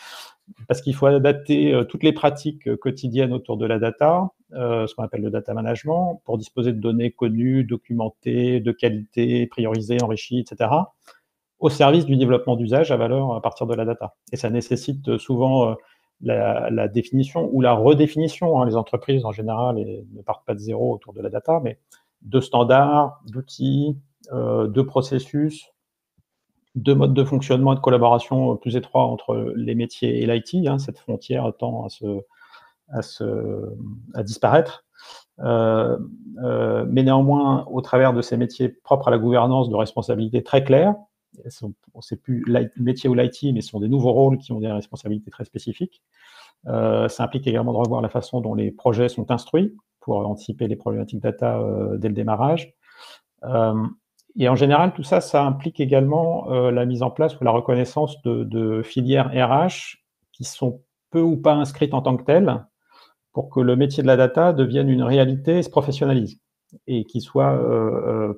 parce qu'il faut adapter toutes les pratiques quotidiennes autour de la data, ce qu'on appelle le data management, pour disposer de données connues, documentées, de qualité, priorisées, enrichies, etc., au service du développement d'usage à valeur à partir de la data. Et ça nécessite souvent la définition ou la redéfinition. Les entreprises, en général, ne partent pas de zéro autour de la data, mais de standards, d'outils, de processus, de modes de fonctionnement et de collaboration plus étroits entre les métiers et l'IT. Cette frontière tend à disparaître. Mais néanmoins, au travers de ces métiers propres à la gouvernance, de responsabilités très claires, c'est plus métier ou l'IT, mais ce sont des nouveaux rôles qui ont des responsabilités très spécifiques. Ça implique également de revoir la façon dont les projets sont instruits pour anticiper les problématiques data dès le démarrage. Et en général, tout ça, ça implique également la mise en place ou la reconnaissance de filières RH qui sont peu ou pas inscrites en tant que telles pour que le métier de la data devienne une réalité et se professionnalise et qu'il soit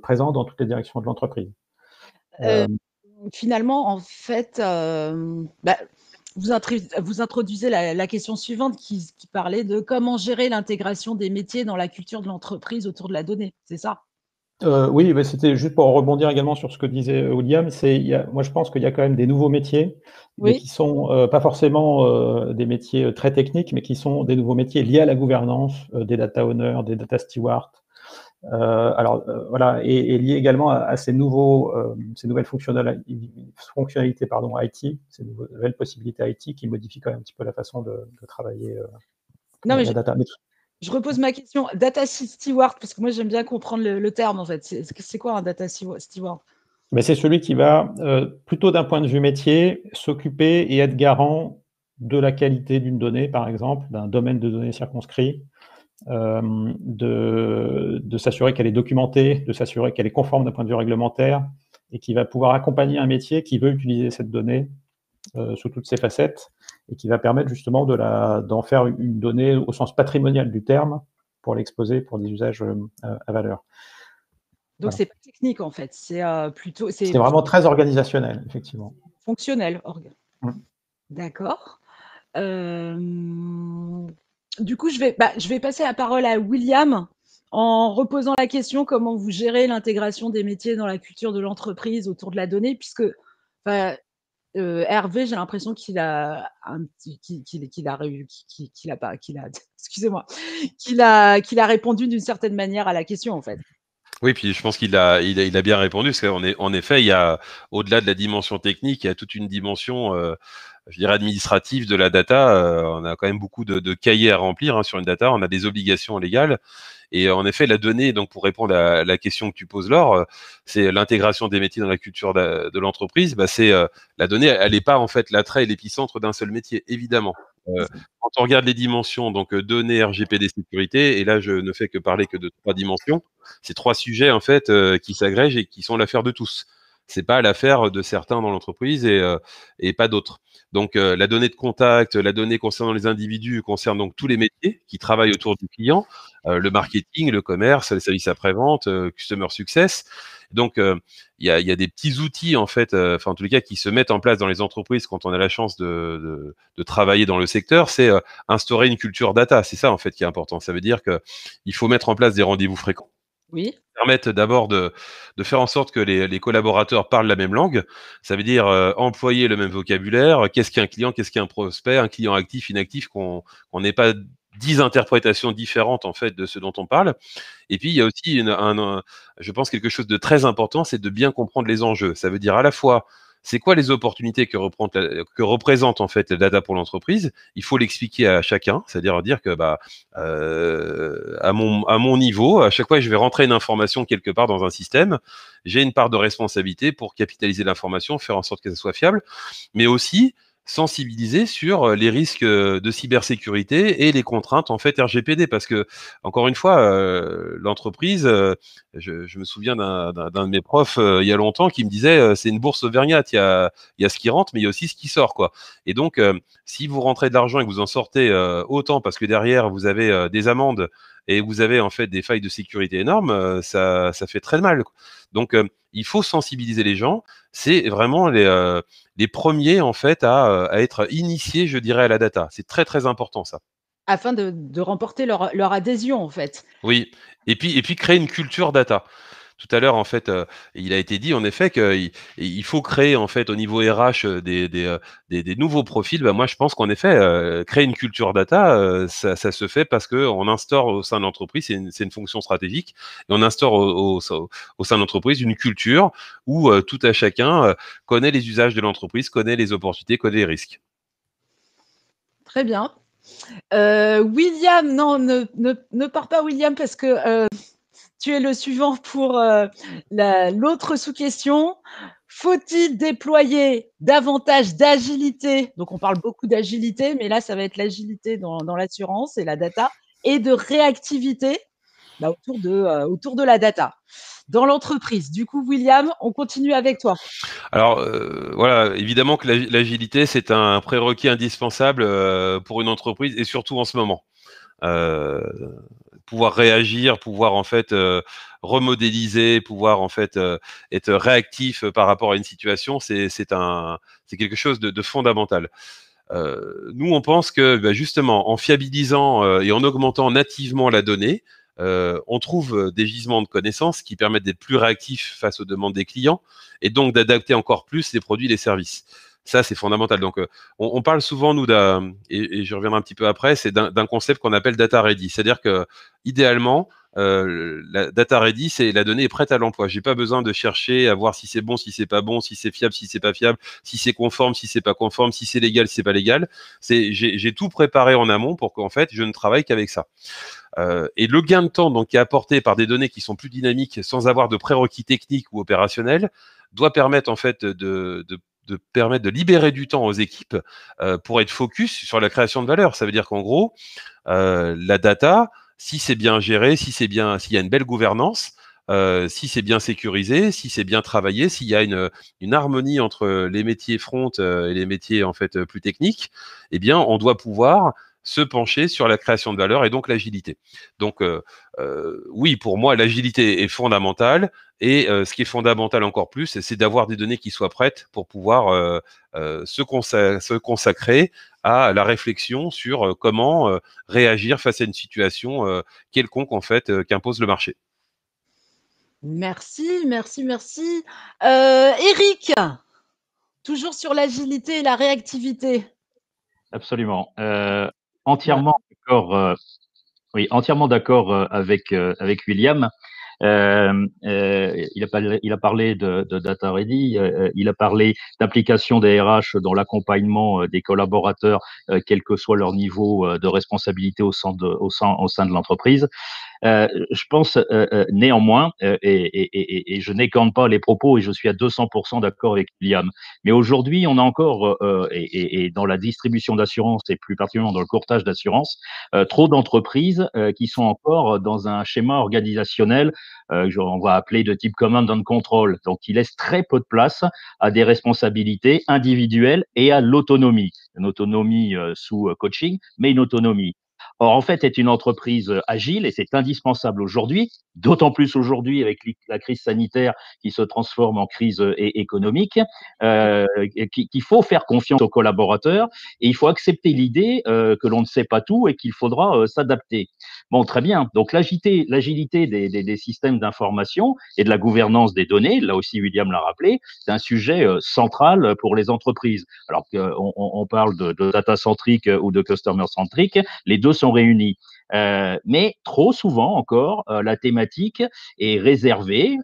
présent dans toutes les directions de l'entreprise. Finalement, en fait, vous introduisez la question suivante qui parlait de comment gérer l'intégration des métiers dans la culture de l'entreprise autour de la donnée, c'est ça? Oui, bah, c'était juste pour rebondir également sur ce que disait William. Moi, je pense qu'il y a quand même des nouveaux métiers, mais Oui. qui sont pas forcément des métiers très techniques, mais qui sont des nouveaux métiers liés à la gouvernance, des data owners, des data stewards. Voilà, et liés également à ces nouvelles fonctionnalités IT, ces nouvelles possibilités IT qui modifient quand même un petit peu la façon de travailler Non, mais la data. je repose ma question. Data steward, parce que moi j'aime bien comprendre le terme en fait. C'est quoi un data steward? Mais c'est celui qui va, plutôt d'un point de vue métier, s'occuper et être garant de la qualité d'une donnée, par exemple, d'un domaine de données circonscrit, de s'assurer qu'elle est documentée, de s'assurer qu'elle est conforme d'un point de vue réglementaire, et qui va pouvoir accompagner un métier qui veut utiliser cette donnée sous toutes ses facettes, et qui va permettre justement d'en faire une donnée au sens patrimonial du terme, pour l'exposer pour des usages à valeur. Donc Voilà. c'est pas technique en fait, c'est plutôt C'est vraiment très organisationnel, effectivement. fonctionnel. D'accord. Du coup, je vais passer la parole à William en reposant la question comment vous gérez l'intégration des métiers dans la culture de l'entreprise autour de la donnée, puisque Hervé, j'ai l'impression qu'il a excusez-moi, qu'il a répondu d'une certaine manière à la question en fait. Oui, puis je pense qu'il a bien répondu, parce qu'en effet, il y a, au-delà de la dimension technique, il y a toute une dimension, je dirais, administrative de la data. On a quand même beaucoup de cahiers à remplir sur une data, on a des obligations légales. Et en effet, la donnée, donc pour répondre à la question que tu poses, Laure, c'est l'intégration des métiers dans la culture de l'entreprise. C'est la donnée, elle n'est pas en fait l'attrait et l'épicentre d'un seul métier, évidemment. Quand on regarde les dimensions, donc données, RGPD, sécurité, et là je ne fais que parler que de 3 dimensions. C'est 3 sujets en fait qui s'agrègent et qui sont l'affaire de tous. C'est pas l'affaire de certains dans l'entreprise et pas d'autres. Donc la donnée de contact, la donnée concernant les individus concerne donc tous les métiers qui travaillent autour du client, le marketing, le commerce, les services après-vente, customer success. Donc il y a des petits outils en fait, enfin en tous les cas qui se mettent en place dans les entreprises quand on a la chance de travailler dans le secteur, c'est instaurer une culture data. C'est ça en fait qui est important. Ça veut dire que il faut mettre en place des rendez-vous fréquents. Oui. Permettent d'abord de faire en sorte que les collaborateurs parlent la même langue. Ça veut dire employer le même vocabulaire. Qu'est-ce qu'un client, qu'est-ce qu'un prospect, un client actif, inactif, qu'on n'ait pas 10 interprétations différentes en fait de ce dont on parle. Et puis il y a aussi je pense quelque chose de très important, c'est de bien comprendre les enjeux. Ça veut dire à la fois c'est quoi les opportunités que représente en fait la data pour l'entreprise. Il faut l'expliquer à chacun, c'est-à-dire dire que à mon niveau, à chaque fois que je vais rentrer une information quelque part dans un système, j'ai une part de responsabilité pour capitaliser l'information, faire en sorte que ça soit fiable, mais aussi sensibiliser sur les risques de cybersécurité et les contraintes en fait RGPD, parce que encore une fois l'entreprise, je me souviens d'un de mes profs il y a longtemps qui me disait c'est une bourse auvergnate, il y a ce qui rentre mais il y a aussi ce qui sort quoi. Et donc si vous rentrez de l'argent et que vous en sortez autant parce que derrière vous avez des amendes et vous avez en fait des failles de sécurité énormes, ça fait très mal quoi. Donc il faut sensibiliser les gens. C'est vraiment les premiers en fait à être initiés, je dirais, à la data. C'est très très important ça. Afin de remporter leur adhésion en fait. Oui, et puis créer une culture data. Tout à l'heure, en fait, il a été dit en effet qu'il faut créer en fait au niveau RH des nouveaux profils. Moi, je pense qu'en effet, créer une culture data, ça se fait parce que on instaure au sein de l'entreprise, c'est une fonction stratégique, et on instaure au sein de l'entreprise une culture où tout à chacun connaît les usages de l'entreprise, connaît les opportunités, connaît les risques. Très bien. William, non, ne pars pas William parce que tu es le suivant pour l'autre sous-question. Faut-il déployer davantage d'agilité? Donc, on parle beaucoup d'agilité, mais là, ça va être l'agilité dans l'assurance et la data, et de réactivité autour de la data dans l'entreprise. Du coup, William, on continue avec toi. Alors voilà, évidemment que l'agilité, c'est un prérequis indispensable pour une entreprise et surtout en ce moment. Pouvoir réagir, pouvoir en fait remodéliser, pouvoir en fait être réactif par rapport à une situation, c'est quelque chose de fondamental. Nous, on pense que justement, en fiabilisant et en augmentant nativement la donnée, on trouve des gisements de connaissances qui permettent d'être plus réactifs face aux demandes des clients et donc d'adapter encore plus les produits et les services. Ça, c'est fondamental. Donc, on parle souvent, nous, et je reviendrai un petit peu après, c'est d'un concept qu'on appelle data ready. C'est-à-dire que, idéalement, la data ready, c'est la donnée est prête à l'emploi. J'ai pas besoin de chercher à voir si c'est bon, si c'est pas bon, si c'est fiable, si c'est pas fiable, si c'est conforme, si c'est pas conforme, si c'est légal, si c'est pas légal. J'ai tout préparé en amont pour qu'en fait, je ne travaille qu'avec ça. Et le gain de temps donc qui est apporté par des données qui sont plus dynamiques, sans avoir de prérequis techniques ou opérationnels, doit permettre en fait de libérer du temps aux équipes pour être focus sur la création de valeur. Ça veut dire qu'en gros, la data, si c'est bien géré, s'il y a une belle gouvernance, si c'est bien sécurisé, si c'est bien travaillé, s'il y a une harmonie entre les métiers front et les métiers en fait plus techniques, eh bien, on doit pouvoir se pencher sur la création de valeur et donc l'agilité. Donc, oui, pour moi, l'agilité est fondamentale et ce qui est fondamental encore plus, c'est d'avoir des données qui soient prêtes pour pouvoir se consacrer à la réflexion sur comment réagir face à une situation quelconque en fait qu'impose le marché. Merci, merci, merci. Eric, toujours sur l'agilité et la réactivité. Absolument. Entièrement d'accord. Oui, entièrement d'accord avec William. Il a parlé de Data Ready, il a parlé d'application des RH dans l'accompagnement des collaborateurs, quel que soit leur niveau de responsabilité au sein de l'entreprise. Je pense néanmoins, et je n'écorne pas les propos, et je suis à 200% d'accord avec William, mais aujourd'hui, on a encore, et dans la distribution d'assurance, et plus particulièrement dans le courtage d'assurance, trop d'entreprises qui sont encore dans un schéma organisationnel, on va appeler de type command and control, donc qui laisse très peu de place à des responsabilités individuelles et à l'autonomie. Une autonomie sous coaching, mais une autonomie. Or, en fait, est une entreprise agile et c'est indispensable aujourd'hui, d'autant plus aujourd'hui avec la crise sanitaire qui se transforme en crise économique, qu'il faut faire confiance aux collaborateurs et il faut accepter l'idée que l'on ne sait pas tout et qu'il faudra s'adapter. Bon, très bien. Donc, l'agilité des systèmes d'information et de la gouvernance des données, là aussi William l'a rappelé, c'est un sujet central pour les entreprises. Alors qu'on parle de data-centrique ou de customer-centrique, les deux sont réunis. Mais trop souvent encore, la thématique est réservée,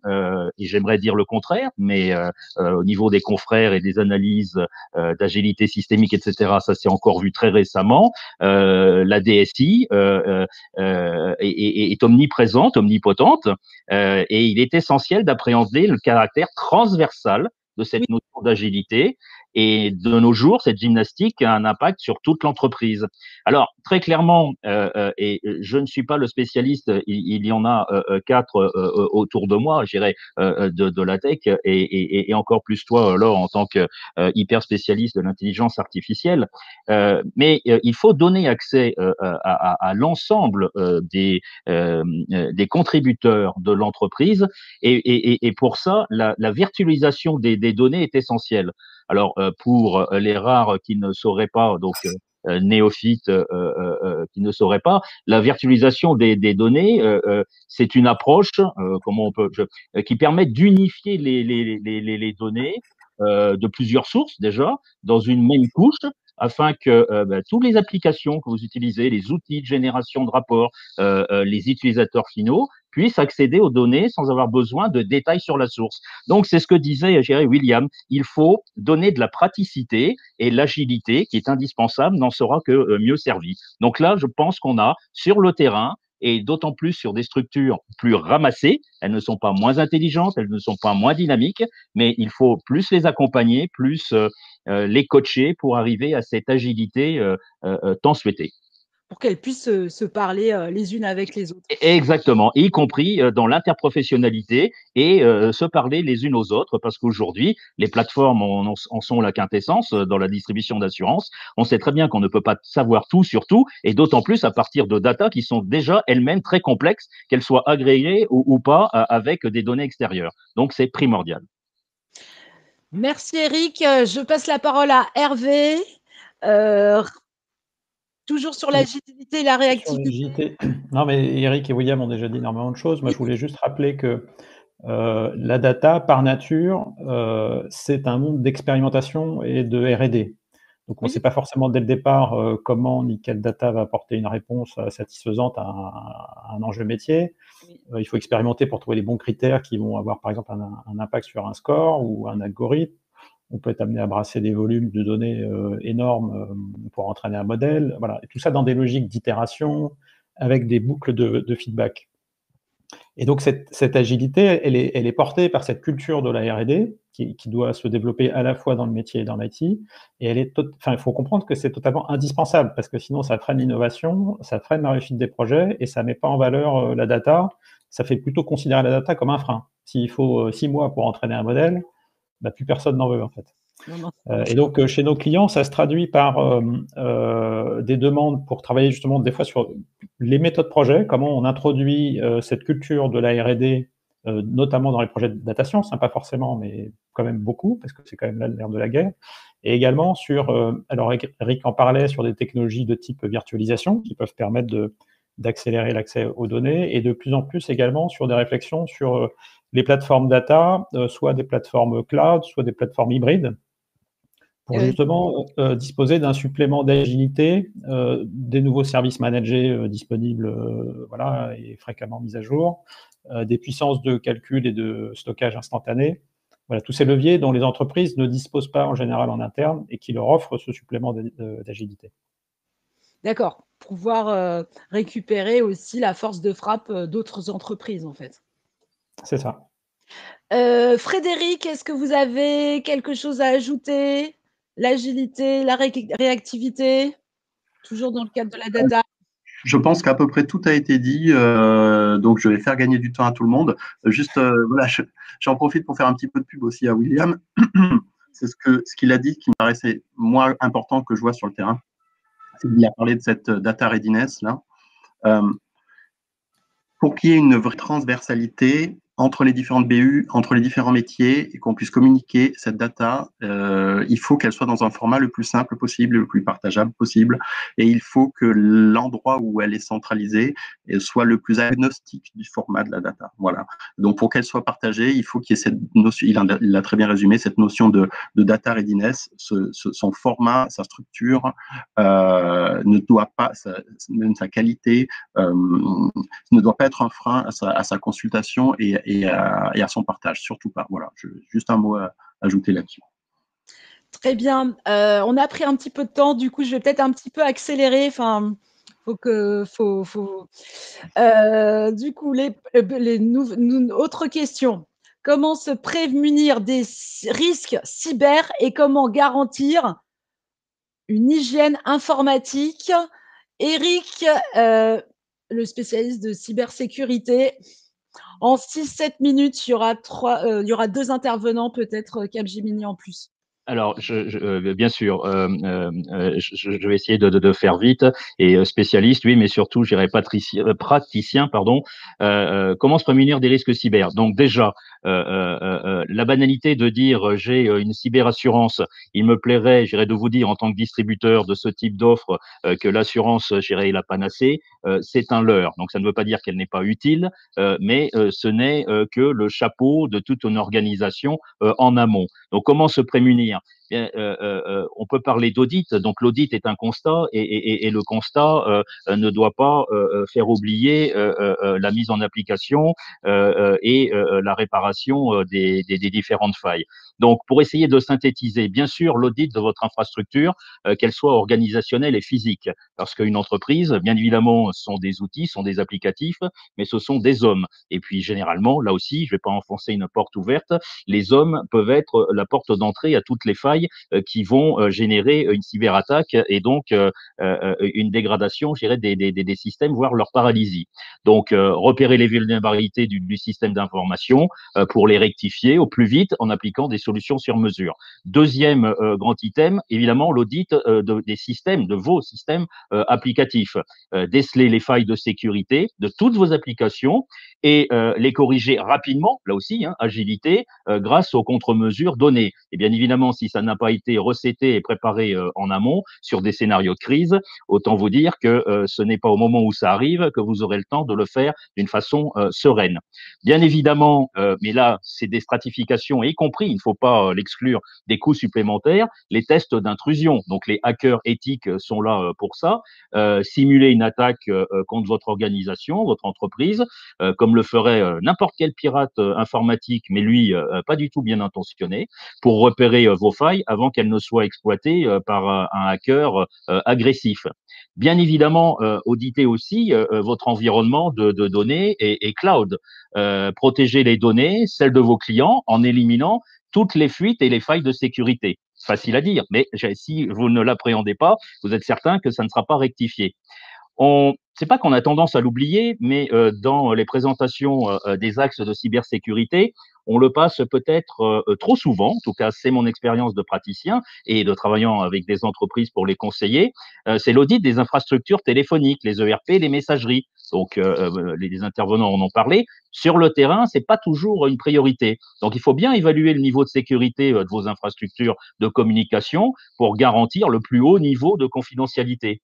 et j'aimerais dire le contraire, mais au niveau des confrères et des analyses d'agilité systémique, etc., ça s'est encore vu très récemment. La DSI est omniprésente, omnipotente, et il est essentiel d'appréhender le caractère transversal de cette notion d'agilité. Et de nos jours, cette gymnastique a un impact sur toute l'entreprise. Alors, très clairement, et je ne suis pas le spécialiste, il y en a quatre autour de moi, je dirais, de la tech, et encore plus toi, Laure, en tant que hyper spécialiste de l'intelligence artificielle. Mais il faut donner accès à l'ensemble des contributeurs de l'entreprise, et pour ça, la virtualisation des données est essentielle. Alors, pour les rares qui ne sauraient pas, donc néophytes qui ne sauraient pas, la virtualisation des données, c'est une approche, comment on peut, qui permet d'unifier les données de plusieurs sources déjà dans une même couche, afin que toutes les applications que vous utilisez, les outils de génération de rapports, les utilisateurs finaux puissent accéder aux données sans avoir besoin de détails sur la source. Donc, c'est ce que disait William, il faut donner de la praticité et l'agilité qui est indispensable n'en sera que mieux servi. Donc là, je pense qu'on a sur le terrain, et d'autant plus sur des structures plus ramassées, elles ne sont pas moins intelligentes, elles ne sont pas moins dynamiques, mais il faut plus les accompagner, plus les coacher pour arriver à cette agilité tant souhaitée. Pour qu'elles puissent se parler les unes avec les autres. Exactement, y compris dans l'interprofessionnalité et se parler les unes aux autres, parce qu'aujourd'hui, les plateformes en sont la quintessence dans la distribution d'assurance. On sait très bien qu'on ne peut pas savoir tout sur tout, et d'autant plus à partir de data qui sont déjà elles-mêmes très complexes, qu'elles soient agrégées ou pas avec des données extérieures. Donc, c'est primordial. Merci Eric. Je passe la parole à Hervé. Euh, toujours sur l'agilité et la Sur réactivité. l'agilité, non, mais Eric et William ont déjà dit énormément de choses. Moi, je voulais juste rappeler que la data, par nature, c'est un monde d'expérimentation et de R&D. Donc, on ne Oui. sait pas forcément dès le départ comment ni quelle data va apporter une réponse satisfaisante à un enjeu métier. Oui. Il faut expérimenter pour trouver les bons critères qui vont avoir, par exemple, un impact sur un score ou un algorithme. On peut être amené à brasser des volumes de données énormes pour entraîner un modèle. Voilà. Et tout ça dans des logiques d'itération avec des boucles de feedback. Et donc, cette agilité, elle est portée par cette culture de la R&D qui doit se développer à la fois dans le métier et dans l'IT. Et il faut comprendre que c'est totalement indispensable parce que sinon, ça freine l'innovation, ça freine la réussite des projets et ça ne met pas en valeur la data. Ça fait plutôt considérer la data comme un frein. S'il faut 6 mois pour entraîner un modèle, bah, plus personne n'en veut en fait. Et donc, chez nos clients, ça se traduit par des demandes pour travailler justement des fois sur les méthodes projet, comment on introduit cette culture de la R&D, notamment dans les projets de data science, hein, pas forcément, mais quand même beaucoup, parce que c'est quand même là l'ère de la guerre. Et également sur, alors Eric en parlait, sur des technologies de type virtualisation qui peuvent permettre d'accélérer l'accès aux données, et de plus en plus également sur des réflexions sur les plateformes data, soit des plateformes cloud, soit des plateformes hybrides, pour justement disposer d'un supplément d'agilité, des nouveaux services managés disponibles voilà, et fréquemment mis à jour, des puissances de calcul et de stockage instantané. Voilà, tous ces leviers dont les entreprises ne disposent pas en général en interne et qui leur offrent ce supplément d'agilité. D'accord, pouvoir récupérer aussi la force de frappe d'autres entreprises en fait. C'est ça. Frédéric, est-ce que vous avez quelque chose à ajouter? L'agilité, la réactivité, toujours dans le cadre de la data? Je pense qu'à peu près tout a été dit, donc je vais faire gagner du temps à tout le monde. Juste, voilà, j'en profite pour faire un petit peu de pub aussi à William. C'est ce qu'il a dit qui me paraissait, moi, important que je vois sur le terrain. Il a parlé de cette data readiness, là. Pour qu'il y ait une vraie transversalité entre les différentes BU, entre les différents métiers, et qu'on puisse communiquer cette data, il faut qu'elle soit dans un format le plus simple possible, le plus partageable possible, et il faut que l'endroit où elle est centralisée soit le plus agnostique du format de la data. Voilà. Donc pour qu'elle soit partagée, il faut qu'il y ait cette notion, il l'a très bien résumé, cette notion de data readiness, son format, sa structure, ne doit pas, même sa qualité, ne doit pas être un frein à sa consultation et à son partage, surtout pas. Voilà, juste un mot à ajouter là-dessus. Très bien. On a pris un petit peu de temps, du coup, je vais peut-être un petit peu accélérer. Enfin, du coup, autres questions. Comment se prévenir des risques cyber et comment garantir une hygiène informatique? Eric, le spécialiste de cybersécurité. En 6-7 minutes, il y aura 2 intervenants, peut-être Capgemini en plus. Alors, bien sûr, je vais essayer de faire vite. Et spécialiste, oui, mais surtout, je dirais praticien, pardon. Comment se prémunir des risques cyber? Donc déjà, la banalité de dire j'ai une cyberassurance, il me plairait, j'irais de vous dire en tant que distributeur de ce type d'offre que l'assurance, j'irais la panacée, c'est un leurre. Donc ça ne veut pas dire qu'elle n'est pas utile, mais ce n'est que le chapeau de toute une organisation en amont. Donc comment se prémunir? On peut parler d'audit. Donc l'audit est un constat et le constat ne doit pas faire oublier la mise en application et la réparation des différentes failles. Donc pour essayer de synthétiser, bien sûr, l'audit de votre infrastructure, qu'elle soit organisationnelle et physique, parce qu'une entreprise, bien évidemment, sont des outils, sont des applicatifs, mais ce sont des hommes. Et puis généralement, là aussi, je ne vais pas enfoncer une porte ouverte, les hommes peuvent être la porte d'entrée à toutes les failles qui vont générer une cyberattaque et donc une dégradation, je dirais, des systèmes, voire leur paralysie. Donc, repérer les vulnérabilités du système d'information pour les rectifier au plus vite en appliquant des solutions sur mesure. Deuxième grand item, évidemment, l'audit des systèmes, de vos systèmes applicatifs. Déceler les failles de sécurité de toutes vos applications et les corriger rapidement, là aussi, agilité, grâce aux contre-mesures données. Et bien évidemment, si ça n'a pas été recetté et préparé en amont sur des scénarios de crise, autant vous dire que ce n'est pas au moment où ça arrive que vous aurez le temps de le faire d'une façon sereine. Bien évidemment, mais là, c'est des stratifications, y compris, il ne faut pas l'exclure, des coûts supplémentaires, les tests d'intrusion. Donc, les hackers éthiques sont là pour ça. Simuler une attaque contre votre organisation, votre entreprise, comme le ferait n'importe quel pirate informatique, mais lui, pas du tout bien intentionné, pour repérer vos failles avant qu'elles ne soient exploitées par un hacker agressif. Bien évidemment, auditez aussi votre environnement de données et cloud. Protégez les données, celles de vos clients, en éliminant toutes les fuites et les failles de sécurité. Facile à dire, mais si vous ne l'appréhendez pas, vous êtes certain que ça ne sera pas rectifié. C'est pas qu'on a tendance à l'oublier, mais dans les présentations des axes de cybersécurité, on le passe peut-être trop souvent. En tout cas, c'est mon expérience de praticien et de travaillant avec des entreprises pour les conseiller. C'est l'audit des infrastructures téléphoniques, les ERP, les messageries. Donc, les intervenants en ont parlé. Sur le terrain, c'est pas toujours une priorité. Donc, il faut bien évaluer le niveau de sécurité de vos infrastructures de communication pour garantir le plus haut niveau de confidentialité.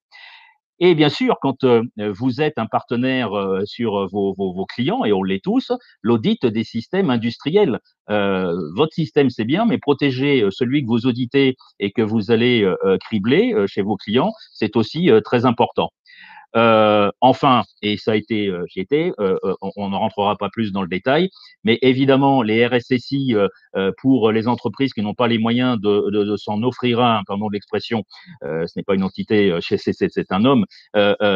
Et bien sûr, quand vous êtes un partenaire sur vos clients, et on l'est tous, l'audit des systèmes industriels. Votre système, c'est bien, mais protéger celui que vous auditez et que vous allez cribler chez vos clients, c'est aussi très important. Enfin, et ça a été, j'y étais, on ne rentrera pas plus dans le détail, mais évidemment, les RSSI pour les entreprises qui n'ont pas les moyens de s'en offrir un, pardon de l'expression, ce n'est pas une entité, c'est un homme,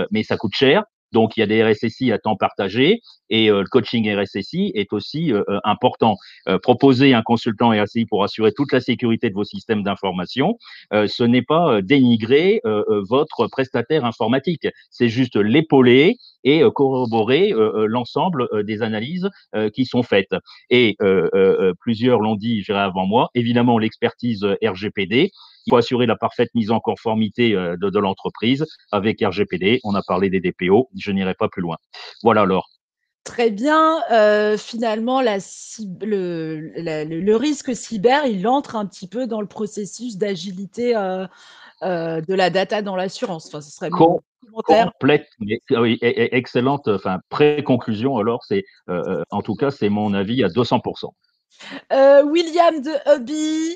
mais ça coûte cher. Donc, il y a des RSSI à temps partagé et le coaching RSSI est aussi important. Proposer un consultant RSSI pour assurer toute la sécurité de vos systèmes d'information, ce n'est pas dénigrer votre prestataire informatique, c'est juste l'épauler et corroborer l'ensemble des analyses qui sont faites. Et plusieurs l'ont dit, je dirais avant moi, évidemment l'expertise RGPD. Il faut assurer la parfaite mise en conformité de l'entreprise avec RGPD. On a parlé des DPO, je n'irai pas plus loin. Voilà alors. Très bien. Finalement, le risque cyber, il entre un petit peu dans le processus d'agilité de la data dans l'assurance. Enfin, ce serait mon commentaire. Complète, oui, excellente, enfin, pré-conclusion. Alors, c'est, en tout cas, c'est mon avis à 200%. William de Hobby.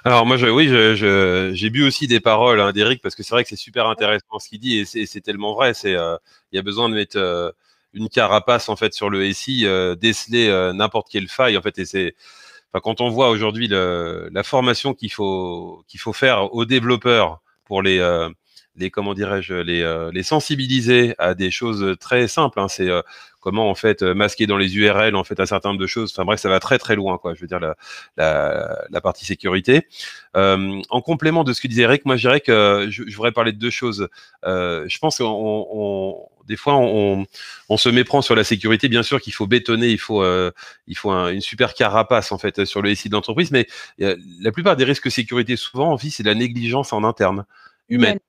Alors moi, j'ai bu aussi des paroles d'Eric parce que c'est vrai que c'est super intéressant ce qu'il dit et c'est tellement vrai. Il y a besoin de mettre une carapace en fait sur le SI, déceler n'importe quelle faille en fait. Et quand on voit aujourd'hui la formation qu'il faut faire aux développeurs pour comment dirais-je, les sensibiliser à des choses très simples. C'est comment en fait masquer dans les URL en fait un certain nombre de choses. Enfin bref, ça va très très loin quoi. Je veux dire la partie sécurité. En complément de ce que disait Eric, moi je dirais que je voudrais parler de deux choses. Je pense des fois on se méprend sur la sécurité. Bien sûr qu'il faut bétonner, il faut une super carapace en fait sur le SI de l'entreprise, mais la plupart des risques sécurité souvent en fait c'est de la négligence en interne humaine.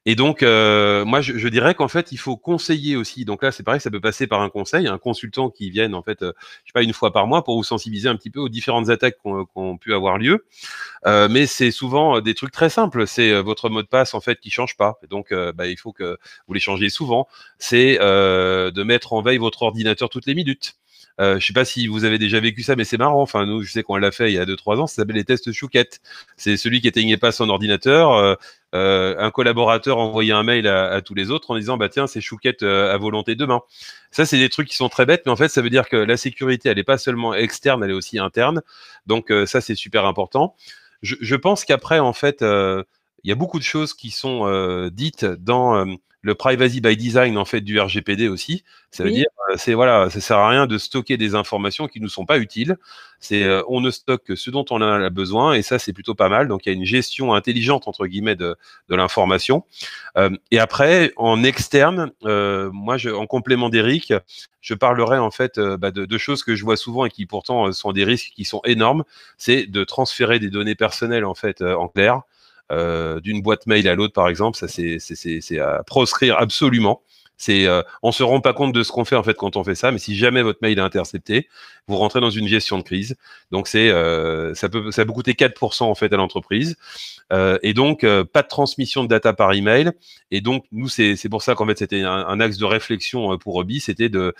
Et donc, moi, je dirais qu'en fait, il faut conseiller aussi. Donc là, c'est pareil, ça peut passer par un conseil, un consultant qui vienne, en fait, je sais pas, une fois par mois pour vous sensibiliser un petit peu aux différentes attaques qui ont pu avoir lieu. Mais c'est souvent des trucs très simples. C'est votre mot de passe, en fait, qui change pas. Et donc, il faut que vous les changiez souvent. C'est de mettre en veille votre ordinateur toutes les minutes. Je sais pas si vous avez déjà vécu ça, mais c'est marrant. Enfin, nous, je sais qu'on l'a fait il y a 2-3 ans. Ça s'appelle les tests Chouquette. C'est celui qui éteignait pas son ordinateur. Un collaborateur envoyait un mail à tous les autres en disant bah tiens c'est Chouquette à volonté demain. Ça c'est des trucs qui sont très bêtes, mais en fait ça veut dire que la sécurité elle est pas seulement externe, elle est aussi interne. Donc ça c'est super important. Je pense qu'après en fait il y a beaucoup de choses qui sont dites dans le privacy by design en fait du RGPD aussi. Ça veut dire ça sert à rien de stocker des informations qui nous sont pas utiles. On ne stocke que ce dont on a besoin et ça c'est plutôt pas mal. Donc il y a une gestion intelligente entre guillemets de l'information. Et après en externe, moi en complément d'Eric, je parlerai en fait de choses que je vois souvent et qui pourtant sont des risques qui sont énormes. C'est de transférer des données personnelles en fait en clair. D'une boîte mail à l'autre, par exemple, ça c'est à proscrire absolument. On se rend pas compte de ce qu'on fait en fait quand on fait ça, mais si jamais votre mail est intercepté, vous rentrez dans une gestion de crise. Donc ça peut vous coûter 4% en fait à l'entreprise. Et donc pas de transmission de data par email. Et donc nous c'est pour ça qu'en fait c'était un axe de réflexion pour Obi, c'était de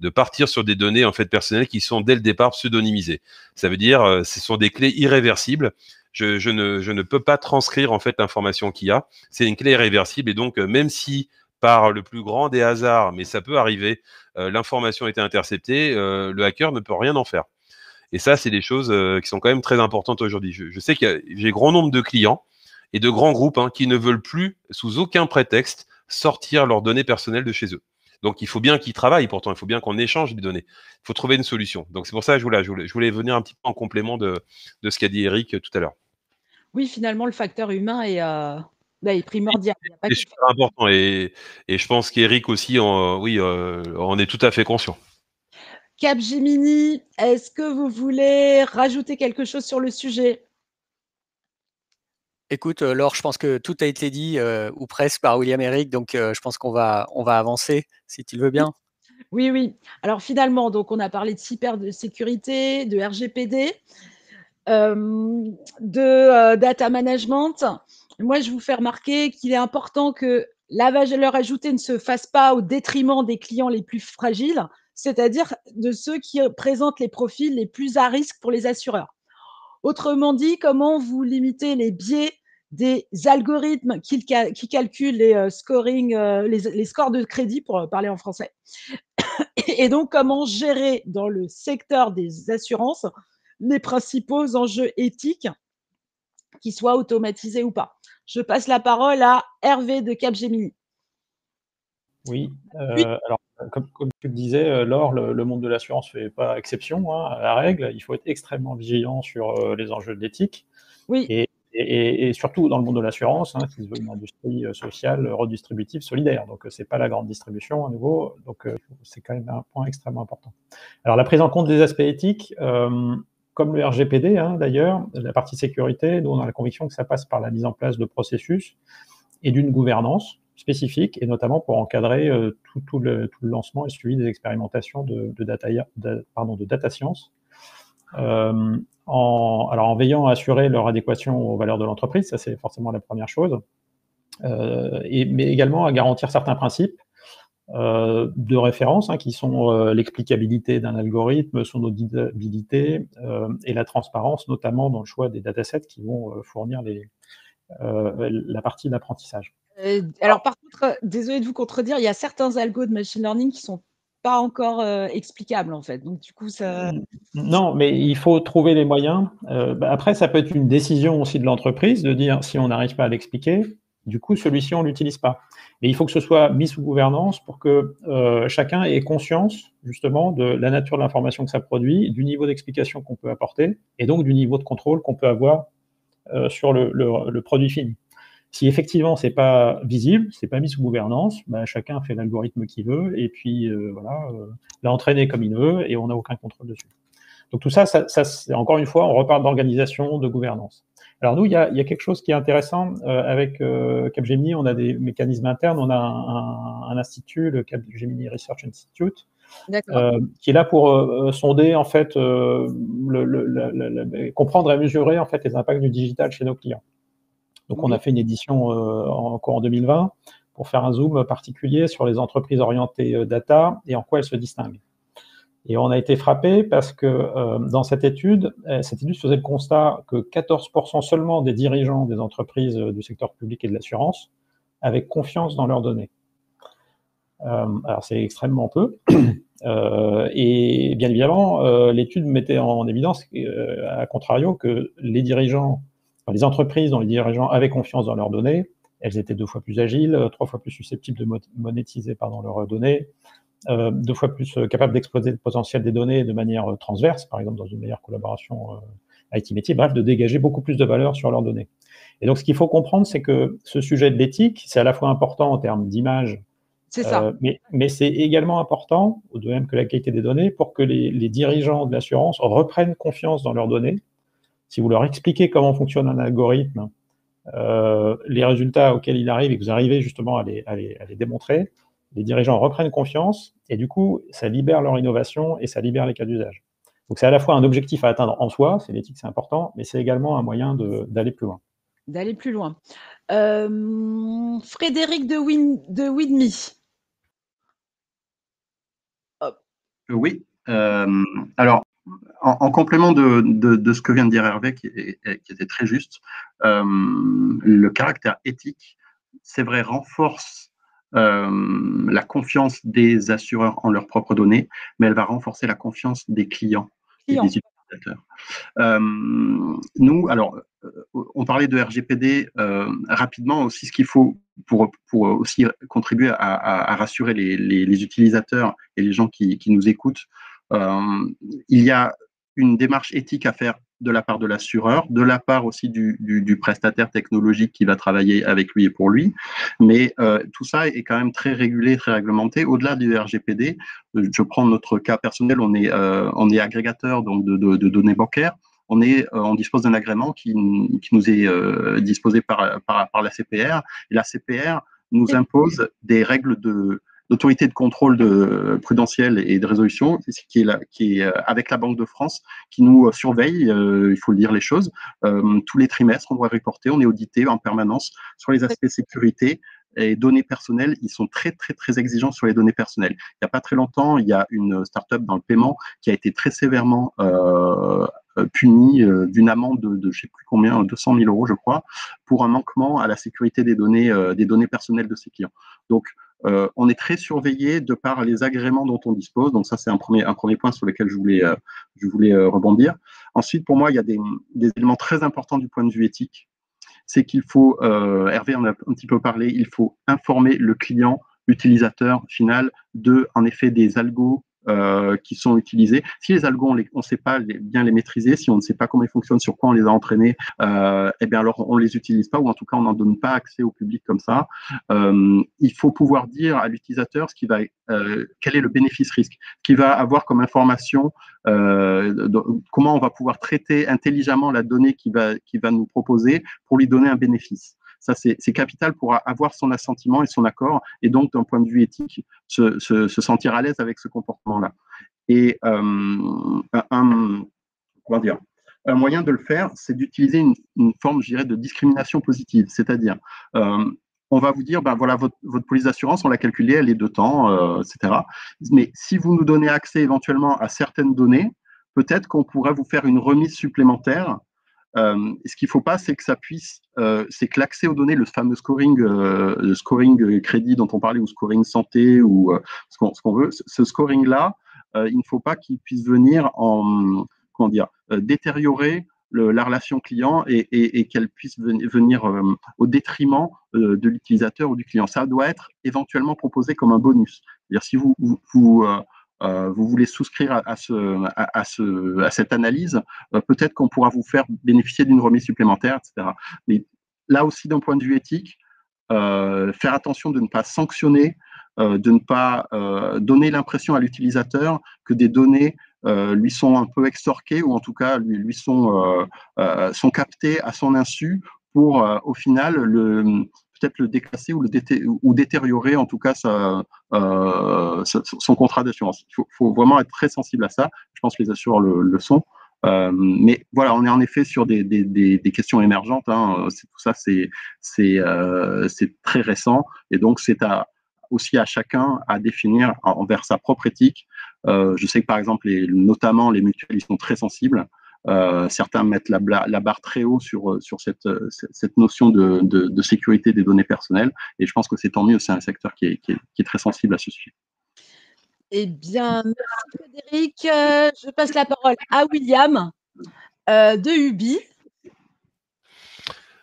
partir sur des données en fait personnelles qui sont dès le départ pseudonymisées. Ça veut dire ce sont des clés irréversibles. Je ne peux pas transcrire en fait l'information qu'il y a. C'est une clé irréversible et donc même si par le plus grand des hasards, mais ça peut arriver, l'information a été interceptée, le hacker ne peut rien en faire. Et ça, c'est des choses qui sont quand même très importantes aujourd'hui. Je sais que j'ai grand nombre de clients et de grands groupes qui ne veulent plus, sous aucun prétexte, sortir leurs données personnelles de chez eux. Donc, il faut bien qu'ils travaillent, pourtant, il faut bien qu'on échange des données. Il faut trouver une solution. Donc, c'est pour ça que je voulais venir un petit peu en complément de ce qu'a dit Eric tout à l'heure. Oui, finalement, le facteur humain est primordial. Il y a pas C'est que le super important et je pense qu'Eric aussi, on est tout à fait conscient. Capgemini, est-ce que vous voulez rajouter quelque chose sur le sujet? Écoute, Laure, je pense que tout a été dit, ou presque par William et Eric, donc je pense qu'on va avancer, si tu le veux bien. Oui, oui. Alors finalement, donc on a parlé de cybersécurité, de RGPD, de data management. Moi, je vous fais remarquer qu'il est important que la valeur ajoutée ne se fasse pas au détriment des clients les plus fragiles, c'est-à-dire de ceux qui présentent les profils les plus à risque pour les assureurs. Autrement dit, comment vous limitez les biais des algorithmes qui calculent les scoring, les scores de crédit, pour parler en français. Et donc, comment gérer dans le secteur des assurances les principaux enjeux éthiques, qu'ils soient automatisés ou pas. Je passe la parole à Hervé de Capgemini. Oui, alors comme tu le disais, Laure, le monde de l'assurance ne fait pas exception à la règle. Il faut être extrêmement vigilant sur les enjeux de l'éthique. Oui. Et surtout dans le monde de l'assurance, qui se veut une industrie sociale, redistributive, solidaire. Donc, c'est pas la grande distribution à nouveau. Donc, c'est quand même un point extrêmement important. Alors, la prise en compte des aspects éthiques, comme le RGPD d'ailleurs, la partie sécurité, nous on a la conviction que ça passe par la mise en place de processus et d'une gouvernance spécifique, et notamment pour encadrer tout le lancement et suivi des expérimentations de data science. En veillant à assurer leur adéquation aux valeurs de l'entreprise, ça c'est forcément la première chose, mais également à garantir certains principes de référence qui sont l'explicabilité d'un algorithme, son auditabilité et la transparence, notamment dans le choix des datasets qui vont fournir la partie d'apprentissage. Alors par contre, désolé de vous contredire, il y a certains algos de machine learning qui sont pas encore explicables en fait. Donc du coup, ça. Non, mais il faut trouver les moyens. Après, ça peut être une décision aussi de l'entreprise de dire si on n'arrive pas à l'expliquer, du coup, celui-ci, on l'utilise pas. Mais il faut que ce soit mis sous gouvernance pour que chacun ait conscience justement de la nature de l'information que ça produit, du niveau d'explication qu'on peut apporter, et donc du niveau de contrôle qu'on peut avoir sur le produit fini. Si effectivement c'est pas visible, c'est pas mis sous gouvernance, chacun fait l'algorithme qu'il veut et puis l'a entraîné comme il veut et on n'a aucun contrôle dessus. Donc tout ça, c'est, encore une fois, on reparle d'organisation, de gouvernance. Alors nous, il y a quelque chose qui est intéressant avec Capgemini, on a des mécanismes internes, on a un institut, le Capgemini Research Institute, qui est là pour sonder en fait, comprendre et mesurer en fait les impacts du digital chez nos clients. Donc, on a fait une édition encore en 2020 pour faire un zoom particulier sur les entreprises orientées data et en quoi elles se distinguent. Et on a été frappé parce que dans cette étude faisait le constat que 14% seulement des dirigeants des entreprises du secteur public et de l'assurance avaient confiance dans leurs données. Alors, c'est extrêmement peu. Et bien évidemment, l'étude mettait en évidence, à contrario, que les entreprises dont les dirigeants avaient confiance dans leurs données, elles étaient 2 fois plus agiles, 3 fois plus susceptibles de monétiser leurs données, 2 fois plus capables d'exploiter le potentiel des données de manière transverse, par exemple dans une meilleure collaboration IT-métier, bref, de dégager beaucoup plus de valeur sur leurs données. Et donc, ce qu'il faut comprendre, c'est que ce sujet de l'éthique, c'est à la fois important en termes d'image, mais c'est également important, de même que la qualité des données, pour que les dirigeants de l'assurance reprennent confiance dans leurs données. Si vous leur expliquez comment fonctionne un algorithme, les résultats auxquels il arrive et que vous arrivez justement à les démontrer, les dirigeants reprennent confiance et du coup, ça libère leur innovation et ça libère les cas d'usage. Donc c'est à la fois un objectif à atteindre en soi, c'est l'éthique, c'est important, mais c'est également un moyen d'aller plus loin. D'aller plus loin. Frédéric de Widmy. Oui. Alors, en complément de ce que vient de dire Hervé, qui était très juste, le caractère éthique, c'est vrai, renforce la confiance des assureurs en leurs propres données, mais elle va renforcer la confiance des clients et des utilisateurs. Nous, alors, on parlait de RGPD rapidement aussi, ce qu'il faut pour aussi contribuer à rassurer les utilisateurs et les gens qui nous écoutent. Il y a une démarche éthique à faire de la part de l'assureur, de la part aussi du prestataire technologique qui va travailler avec lui et pour lui. Mais tout ça est quand même très régulé, très réglementé. Au-delà du RGPD, je prends notre cas personnel, on est agrégateur donc de données bancaires. On dispose d'un agrément qui nous est disposé par la CPR. Et la CPR nous impose des règles d'autorité de contrôle prudentiel et de résolution, qui est avec la Banque de France, qui nous surveille, il faut le dire les choses. Tous les trimestres, on doit reporter, on est audité en permanence sur les aspects sécurité et données personnelles. Ils sont très, très, très exigeants sur les données personnelles. Il n'y a pas très longtemps, il y a une start-up dans le paiement qui a été très sévèrement punie d'une amende de je ne sais plus combien, 200 000 €, je crois, pour un manquement à la sécurité des données personnelles de ses clients. Donc, on est très surveillé de par les agréments dont on dispose. Donc ça, c'est un premier point sur lequel je voulais rebondir. Ensuite, pour moi, il y a des éléments très importants du point de vue éthique. C'est qu'il faut, Hervé en a un petit peu parlé, il faut informer le client, l'utilisateur final en effet, des algos qui sont utilisés. Si les algos, on ne sait pas bien les maîtriser, si on ne sait pas comment ils fonctionnent, sur quoi on les a entraînés, eh bien alors on les utilise pas, ou en tout cas on n'en donne pas accès au public comme ça. Il faut pouvoir dire à l'utilisateur quel est le bénéfice-risque, qu'il va avoir comme information, comment on va pouvoir traiter intelligemment la donnée qu'il va nous proposer pour lui donner un bénéfice. Ça, c'est capital pour avoir son assentiment et son accord, et donc, d'un point de vue éthique, se sentir à l'aise avec ce comportement-là. Et un moyen de le faire, c'est d'utiliser une forme, je dirais, de discrimination positive. C'est-à-dire, on va vous dire, ben voilà, votre police d'assurance, on l'a calculée, elle est de temps, etc. Mais si vous nous donnez accès éventuellement à certaines données, peut-être qu'on pourrait vous faire une remise supplémentaire. Ce qu'il ne faut pas, c'est que ça puisse, c'est que l'accès aux données, le fameux scoring, crédit dont on parlait, ou scoring santé, ou ce qu'on veut, ce scoring-là, il ne faut pas qu'il puisse venir détériorer la relation client et qu'elle puisse venir au détriment de l'utilisateur ou du client. Ça doit être éventuellement proposé comme un bonus. C'est-à-dire, si vous voulez souscrire à cette analyse, peut-être qu'on pourra vous faire bénéficier d'une remise supplémentaire, etc. Mais là aussi, d'un point de vue éthique, faire attention de ne pas sanctionner, de ne pas donner l'impression à l'utilisateur que des données lui sont un peu extorquées, ou en tout cas lui sont captées à son insu pour, au final, peut-être le déclasser ou détériorer en tout cas son contrat d'assurance. Il faut vraiment être très sensible à ça. Je pense que les assureurs le sont. Mais voilà, on est en effet sur des questions émergentes. Hein. Tout ça, c'est très récent. Et donc, c'est aussi à chacun à définir envers sa propre éthique. Je sais que, par exemple, notamment les mutuelles, ils sont très sensibles. Certains mettent la barre très haut sur cette notion de sécurité des données personnelles, et je pense que c'est tant mieux, c'est un secteur qui est très sensible à ce sujet. Eh bien, merci Frédéric. Je passe la parole à William de Ubi.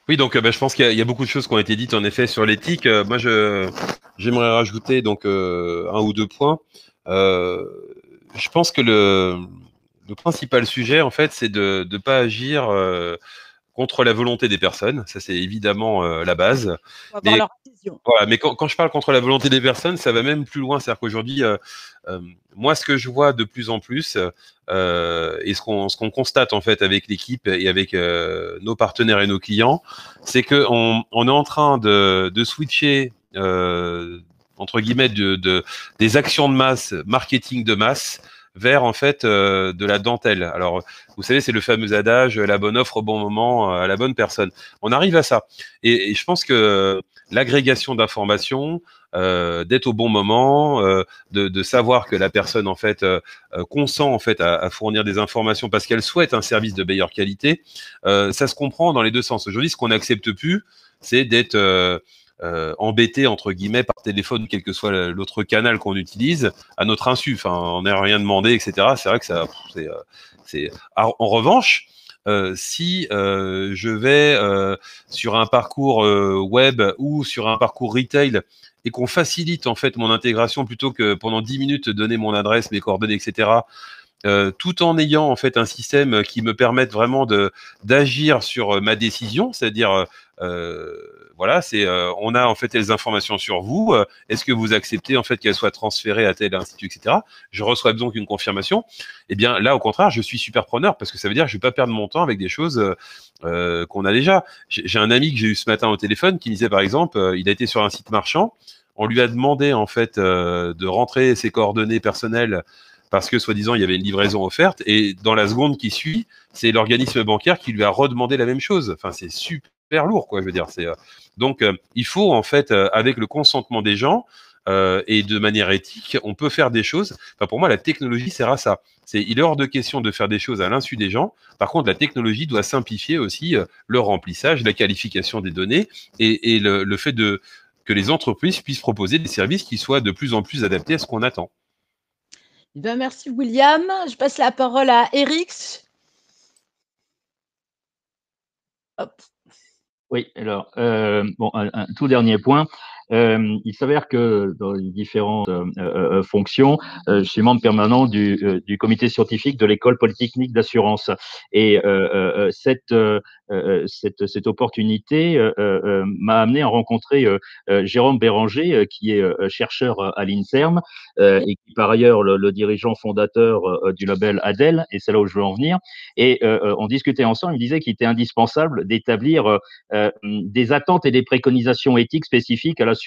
Oui, donc je pense qu'il y a beaucoup de choses qui ont été dites en effet sur l'éthique. Moi, j'aimerais rajouter donc un ou deux points. Je pense que le principal sujet, en fait, c'est de ne pas agir contre la volonté des personnes. Ça, c'est évidemment la base. Mais, leur vision. Voilà, mais quand je parle contre la volonté des personnes, ça va même plus loin. C'est-à-dire qu'aujourd'hui, moi, ce que je vois de plus en plus, et ce qu'on constate en fait avec l'équipe et avec nos partenaires et nos clients, c'est qu'on est en train de switcher. entre guillemets des actions de masse, marketing de masse, vers en fait de la dentelle. Alors, vous savez, c'est le fameux adage la bonne offre au bon moment à la bonne personne. On arrive à ça, et je pense que l'agrégation d'informations, d'être au bon moment, de savoir que la personne en fait consent en fait à fournir des informations parce qu'elle souhaite un service de meilleure qualité, ça se comprend dans les deux sens. Aujourd'hui, ce qu'on n'accepte plus, c'est d'être embêté entre guillemets par téléphone, quel que soit l'autre canal qu'on utilise, à notre insu. Enfin, on n'a rien demandé, etc. C'est vrai que ça, c'est. En revanche, si je vais sur un parcours web ou sur un parcours retail et qu'on facilite en fait mon intégration plutôt que pendant 10 minutes donner mon adresse, mes coordonnées, etc. Tout en ayant en fait un système qui me permette vraiment d'agir sur ma décision, c'est-à-dire voilà, on a en fait les informations sur vous. Est-ce que vous acceptez en fait qu'elles soient transférées à tel institut, etc. Je reçois donc une confirmation. Eh bien là, au contraire, je suis super preneur parce que ça veut dire que je vais pas perdre mon temps avec des choses qu'on a déjà. J'ai un ami que j'ai eu ce matin au téléphone qui me disait par exemple, il a été sur un site marchand. On lui a demandé en fait de rentrer ses coordonnées personnelles parce que, soi-disant, il y avait une livraison offerte. Et dans la seconde qui suit, c'est l'organisme bancaire qui lui a redemandé la même chose. Enfin, c'est super lourd, quoi, je veux dire. Donc, il faut, en fait, avec le consentement des gens et de manière éthique, on peut faire des choses. Enfin, pour moi, la technologie sert à ça. Il est hors de question de faire des choses à l'insu des gens. Par contre, la technologie doit simplifier aussi le remplissage, la qualification des données et le fait que les entreprises puissent proposer des services qui soient de plus en plus adaptés à ce qu'on attend. Eh bien, merci William. Je passe la parole à Eric. Hop. Oui, alors, bon, un tout dernier point. Il s'avère que dans les différentes fonctions, je suis membre permanent du comité scientifique de l'école polytechnique d'assurance. Et cette opportunité m'a amené à rencontrer Jérôme Béranger, qui est chercheur à l'INSERM et qui par ailleurs le dirigeant fondateur du label ADEL, et c'est là où je veux en venir. Et on discutait ensemble, il me disait qu'il était indispensable d'établir des attentes et des préconisations éthiques spécifiques à l'assurance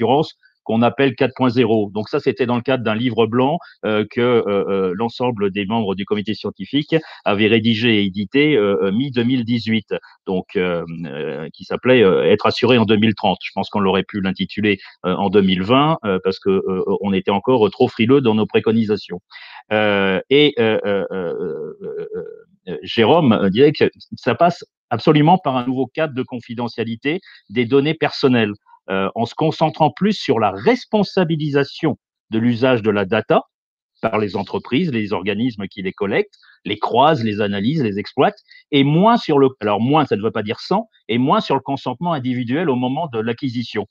qu'on appelle 4.0. Donc ça, c'était dans le cadre d'un livre blanc que l'ensemble des membres du comité scientifique avaient rédigé et édité mi-2018, donc qui s'appelait Être assuré en 2030. Je pense qu'on l'aurait pu l'intituler en 2020 parce que on était encore trop frileux dans nos préconisations. Jérôme disait que ça passe absolument par un nouveau cadre de confidentialité des données personnelles, en se concentrant plus sur la responsabilisation de l'usage de la data par les entreprises, les organismes qui les collectent, les croisent, les analysent, les exploitent, et moins sur alors moins, ça ne veut pas dire sans, et moins sur le consentement individuel au moment de l'acquisition.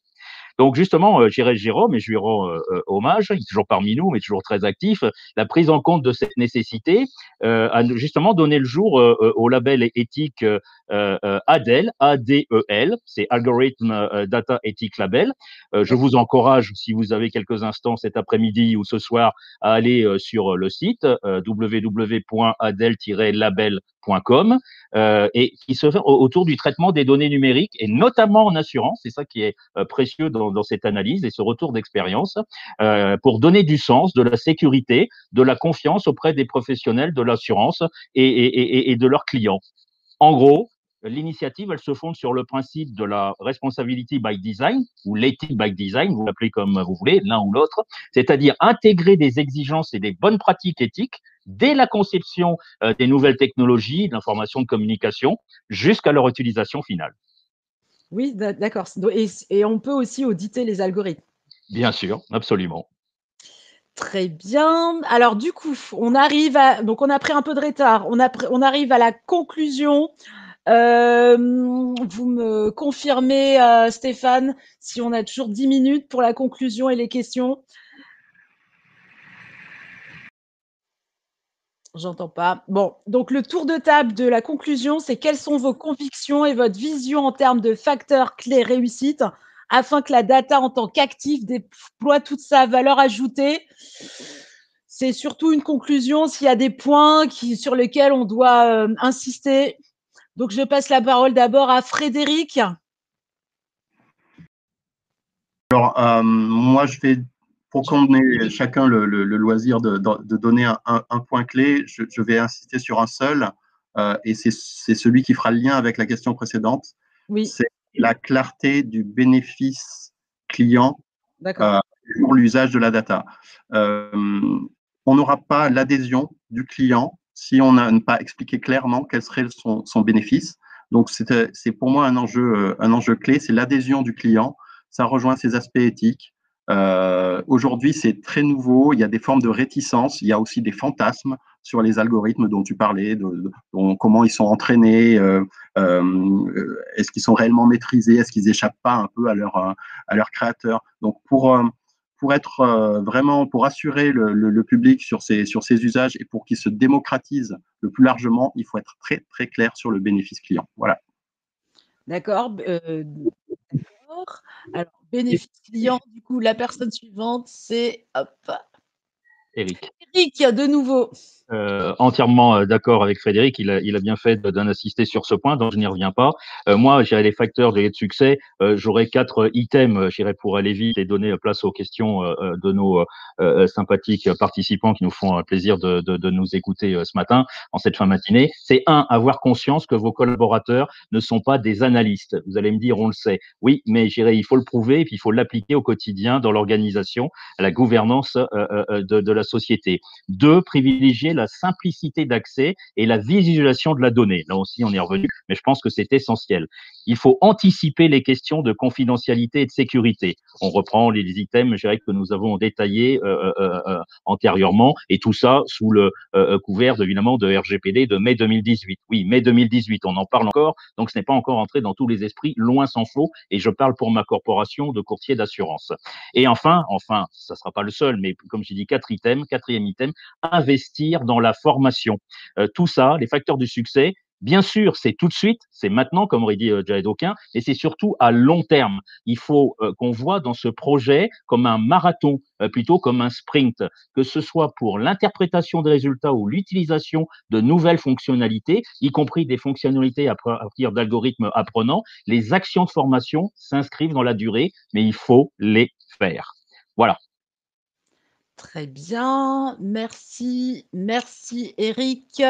Donc justement, j'irai Jérôme, et je lui rends hommage, il est toujours parmi nous, mais toujours très actif, la prise en compte de cette nécessité a justement donné le jour au label éthique ADEL, ADEL, c'est Algorithm Data Ethic Label. Je vous encourage, si vous avez quelques instants cet après-midi ou ce soir, à aller sur le site www.adel-label.com et qui se fait autour du traitement des données numériques et notamment en assurance, c'est ça qui est précieux dans cette analyse et ce retour d'expérience pour donner du sens, de la sécurité, de la confiance auprès des professionnels de l'assurance et de leurs clients. En gros, l'initiative, elle se fonde sur le principe de la responsibility by design ou l'ethic by design, vous l'appelez comme vous voulez, l'un ou l'autre, c'est-à-dire intégrer des exigences et des bonnes pratiques éthiques dès la conception des nouvelles technologies, de l'information de communication, jusqu'à leur utilisation finale. Oui, d'accord. Et on peut aussi auditer les algorithmes. Bien sûr, absolument. Très bien. Alors du coup, donc on a pris un peu de retard. On arrive à la conclusion. Vous me confirmez, Stéphane, si on a toujours 10 minutes pour la conclusion et les questions? J'entends pas. Bon, donc le tour de table de la conclusion, c'est quelles sont vos convictions et votre vision en termes de facteurs clés réussite afin que la data en tant qu'actif déploie toute sa valeur ajoutée? C'est surtout une conclusion s'il y a des points sur lesquels on doit insister. Donc, je passe la parole d'abord à Frédéric. Alors, moi, je vais pour qu'on ait chacun le loisir de donner un point clé, je vais insister sur un seul, et c'est celui qui fera le lien avec la question précédente. Oui. C'est la clarté du bénéfice client pour l'usage de la data. On n'aura pas l'adhésion du client si on n'a pas expliqué clairement quel serait son bénéfice. Donc, c'est pour moi un enjeu clé, c'est l'adhésion du client. Ça rejoint ses aspects éthiques. Aujourd'hui, c'est très nouveau. Il y a des formes de réticence. Il y a aussi des fantasmes sur les algorithmes dont tu parlais, comment ils sont entraînés, est-ce qu'ils sont réellement maîtrisés, est-ce qu'ils échappent pas un peu à leur créateur. Donc, pour être vraiment, pour assurer le public sur ces usages et pour qu'ils se démocratisent le plus largement, il faut être très, très clair sur le bénéfice client. Voilà. D'accord. Alors, bénéfice client, du coup, la personne suivante, c'est Eric. Eric, de nouveau. Entièrement d'accord avec Frédéric, il a bien fait d'en insister sur ce point, donc je n'y reviens pas. Moi, j'irai les facteurs de succès, j'aurai 4 items, j'irai pour aller vite et donner place aux questions de nos sympathiques participants qui nous font plaisir de nous écouter ce matin, en cette fin matinée. C'est 1, avoir conscience que vos collaborateurs ne sont pas des analystes. Vous allez me dire, on le sait. Oui, mais j'irai, il faut le prouver et puis il faut l'appliquer au quotidien dans l'organisation, à la gouvernance de la société. 2, privilégier la simplicité d'accès et la visualisation de la donnée. Là aussi, on y est revenu, mais je pense que c'est essentiel. Il faut anticiper les questions de confidentialité et de sécurité. On reprend les items, je dirais, que nous avons détaillés antérieurement, et tout ça sous le couvert, évidemment, de RGPD de mai 2018. Oui, mai 2018, on en parle encore, donc ce n'est pas encore entré dans tous les esprits, loin s'en faut, et je parle pour ma corporation de courtier d'assurance. Et enfin, ça sera pas le seul, mais comme j'ai dit, 4e item, investir dans la formation. Tout ça, les facteurs du succès, bien sûr, c'est tout de suite, c'est maintenant, comme aurait dit Jared Aucun, mais c'est surtout à long terme. Il faut qu'on voit dans ce projet comme un marathon, plutôt comme un sprint, que ce soit pour l'interprétation des résultats ou l'utilisation de nouvelles fonctionnalités, y compris des fonctionnalités à partir d'algorithmes apprenants. Les actions de formation s'inscrivent dans la durée, mais il faut les faire. Voilà. Très bien, merci Eric.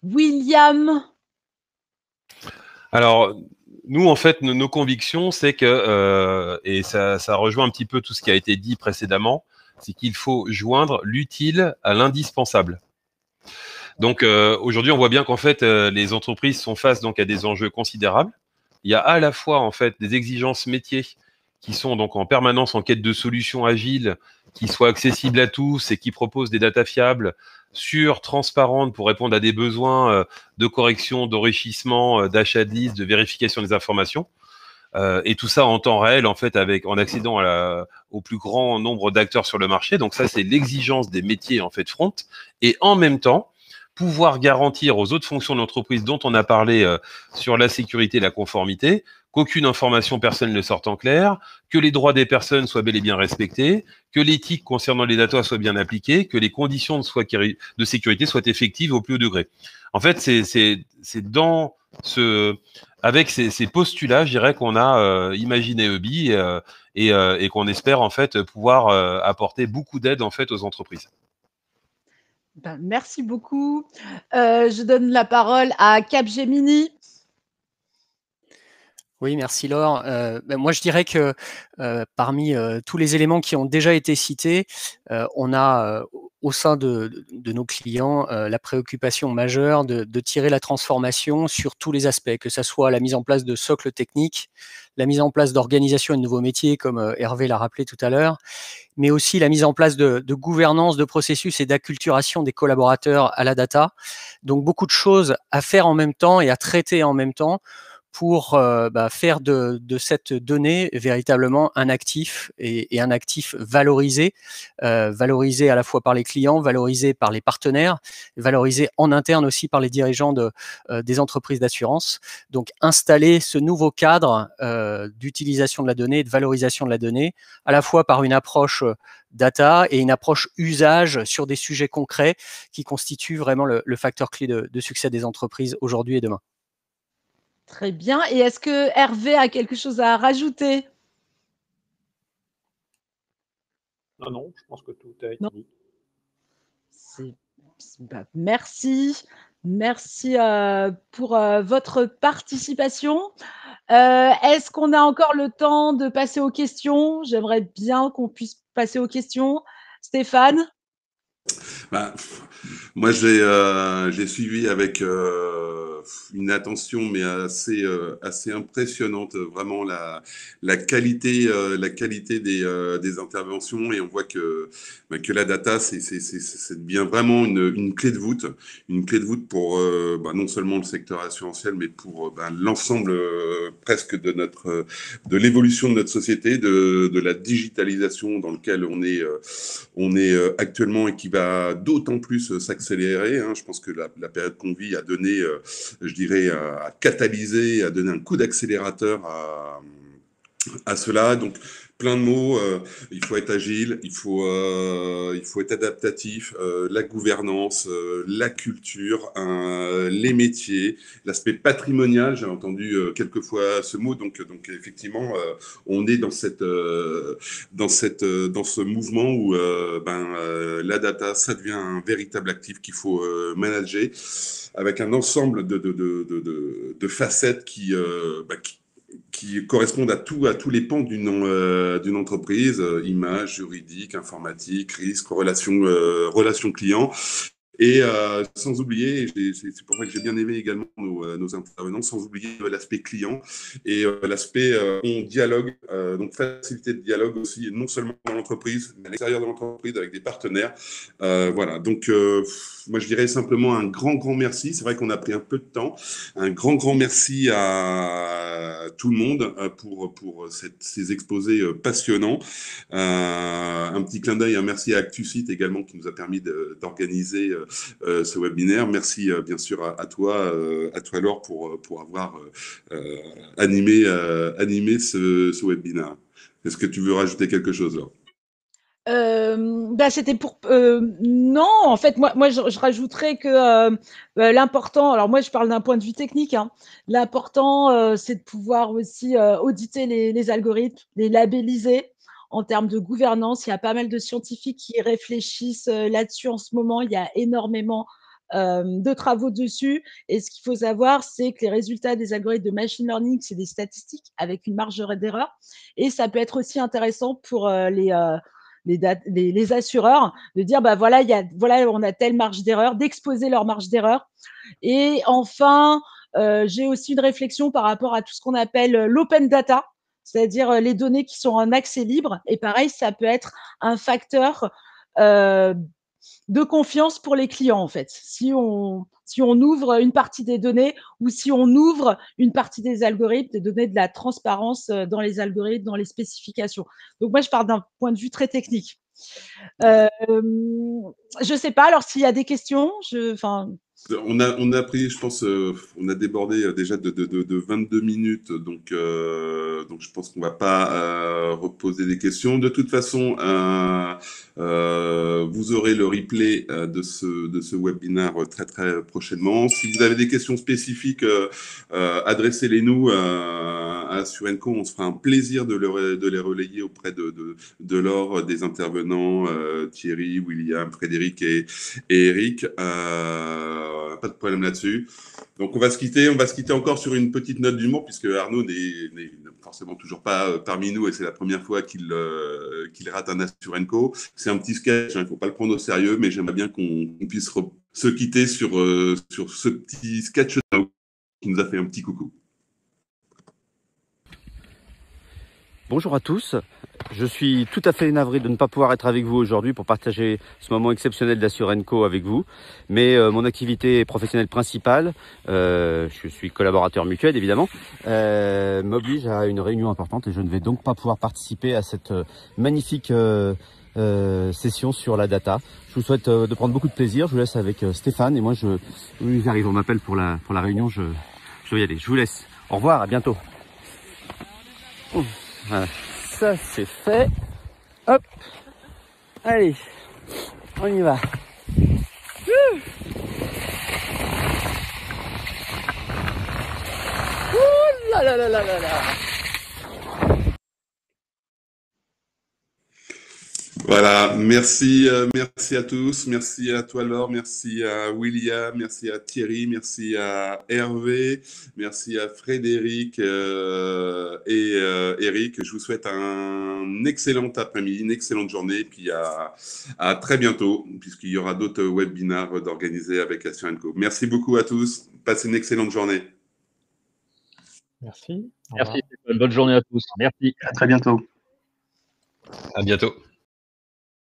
William. Alors, nous, en fait, nos convictions, c'est que, et ça rejoint un petit peu tout ce qui a été dit précédemment, c'est qu'il faut joindre l'utile à l'indispensable. Donc, aujourd'hui, on voit bien qu'en fait, les entreprises sont face donc à des enjeux considérables. Il y a à la fois, en fait, des exigences métiers qui sont donc en permanence en quête de solutions agiles, qui soient accessibles à tous et qui proposent des datas fiables, sûres, transparentes pour répondre à des besoins de correction, d'enrichissement, d'achat de liste, de vérification des informations. Et tout ça en temps réel, en fait, en accédant au plus grand nombre d'acteurs sur le marché. Donc ça, c'est l'exigence des métiers, en fait, front. Et en même temps, pouvoir garantir aux autres fonctions de l'entreprise dont on a parlé sur la sécurité et la conformité, qu'aucune information personnelle ne sorte en clair, que les droits des personnes soient bel et bien respectés, que l'éthique concernant les datas soit bien appliquée, que les conditions de sécurité soient effectives au plus haut degré. En fait, c'est avec ces postulats, je dirais qu'on a imaginé EBI et qu'on espère en fait pouvoir apporter beaucoup d'aide en fait aux entreprises. Ben, merci beaucoup. Je donne la parole à Capgemini. Oui, merci Laure. Moi, je dirais que parmi tous les éléments qui ont déjà été cités, on a au sein de nos clients la préoccupation majeure de tirer la transformation sur tous les aspects, que ce soit la mise en place de socles techniques, la mise en place d'organisation et de nouveaux métiers, comme Hervé l'a rappelé tout à l'heure, mais aussi la mise en place de gouvernance, de processus et d'acculturation des collaborateurs à la data. Donc, beaucoup de choses à faire en même temps et à traiter en même temps pour faire de cette donnée véritablement un actif et un actif valorisé, valorisé à la fois par les clients, valorisé par les partenaires, valorisé en interne aussi par les dirigeants des entreprises d'assurance. Donc installer ce nouveau cadre d'utilisation de la donnée et de valorisation de la donnée, à la fois par une approche data et une approche usage sur des sujets concrets qui constituent vraiment le facteur clé de succès des entreprises aujourd'hui et demain. Très bien. Et est-ce que Hervé a quelque chose à rajouter? Non, non, je pense que tout a été Non. dit. Merci. Merci pour votre participation. Est-ce qu'on a encore le temps de passer aux questions? J'aimerais bien qu'on puisse passer aux questions. Stéphane? Bah, moi, j'ai suivi avec une attention, mais assez impressionnante, vraiment la qualité des interventions. Et on voit que la data, c'est bien vraiment une clé de voûte pour non seulement le secteur assurantiel, mais pour l'ensemble presque de l'évolution de notre société, de la digitalisation dans laquelle on est actuellement et qui va d'autant plus s'accélérer. Hein. Je pense que la période qu'on vit a donné, je dirais, a catalysé, a donné un coup d'accélérateur à cela. Donc, plein de mots. Il faut être agile, il faut être adaptatif, la gouvernance, la culture, les métiers, l'aspect patrimonial. J'ai entendu quelquefois ce mot. Donc effectivement, on est dans ce mouvement où la data, ça devient un véritable actif qu'il faut manager avec un ensemble de facettes qui correspondent à tous les pans d'une entreprise, image, juridique, informatique, risque, relation client. Et sans oublier, c'est pour ça que j'ai bien aimé également nos intervenants, sans oublier l'aspect client et l'aspect on dialogue, donc facilité de dialogue aussi, non seulement dans l'entreprise, mais à l'extérieur de l'entreprise avec des partenaires. Voilà, donc moi je dirais simplement un grand merci. C'est vrai qu'on a pris un peu de temps. Un grand merci à tout le monde pour ces exposés passionnants. Un petit clin d'œil, un merci à ActuSite également qui nous a permis d'organiser ce webinaire. Merci bien sûr à toi Laure pour avoir animé ce webinaire. Est-ce que tu veux rajouter quelque chose, Laure? C'était pour non, en fait moi je rajouterais que l'important, alors moi je parle d'un point de vue technique, hein, l'important c'est de pouvoir aussi auditer les algorithmes, les labelliser en termes de gouvernance. Il y a pas mal de scientifiques qui réfléchissent là-dessus en ce moment. Il y a énormément de travaux dessus. Et ce qu'il faut savoir, c'est que les résultats des algorithmes de machine learning, c'est des statistiques avec une marge d'erreur. Et ça peut être aussi intéressant pour les assureurs de dire voilà on a telle marge d'erreur, d'exposer leur marge d'erreur. Et enfin j'ai aussi une réflexion par rapport à tout ce qu'on appelle l'open data, c'est-à-dire les données qui sont en accès libre. Et pareil, ça peut être un facteur de confiance pour les clients, en fait. Si on ouvre une partie des données ou si on ouvre une partie des algorithmes, de donner de la transparence dans les algorithmes, dans les spécifications. Donc moi, je parle d'un point de vue très technique. Je ne sais pas, alors s'il y a des questions, on a pris, je pense, on a débordé déjà de 22 minutes, donc je pense qu'on va pas reposer des questions. De toute façon, vous aurez le replay de ce webinaire très prochainement. Si vous avez des questions spécifiques, adressez-les-nous à Assurenco. On se fera un plaisir de les relayer auprès de Laure, des intervenants, Thierry, William, Frédéric et Eric. Pas de problème là-dessus. Donc on va se quitter encore sur une petite note d'humour, puisque Arnaud n'est forcément toujours pas parmi nous et c'est la première fois qu'il rate un Assurenco. C'est un petit sketch, il ne faut pas le prendre au sérieux, mais j'aimerais bien qu'on puisse se quitter sur ce petit sketch qui nous a fait un petit coucou. Bonjour à tous, je suis tout à fait navré de ne pas pouvoir être avec vous aujourd'hui pour partager ce moment exceptionnel d'Assurenco avec vous, mais mon activité professionnelle principale, je suis collaborateur mutuel évidemment, m'oblige à une réunion importante et je ne vais donc pas pouvoir participer à cette magnifique session sur la data. Je vous souhaite de prendre beaucoup de plaisir, je vous laisse avec Stéphane et moi j'arrive, on m'appelle pour la réunion, je vais y aller, je vous laisse, au revoir, à bientôt. Voilà, ça c'est fait. Hop. Allez, on y va. Ouh là là là là là là. Voilà, merci, merci à tous, merci à toi Laure, merci à William, merci à Thierry, merci à Hervé, merci à Frédéric et Eric. Je vous souhaite un excellent après-midi, une excellente journée, puis à très bientôt, puisqu'il y aura d'autres webinars d'organiser avec Assurenco. Merci beaucoup à tous, passez une excellente journée. Merci. Merci, bonne journée à tous. Merci. À très bientôt. À bientôt.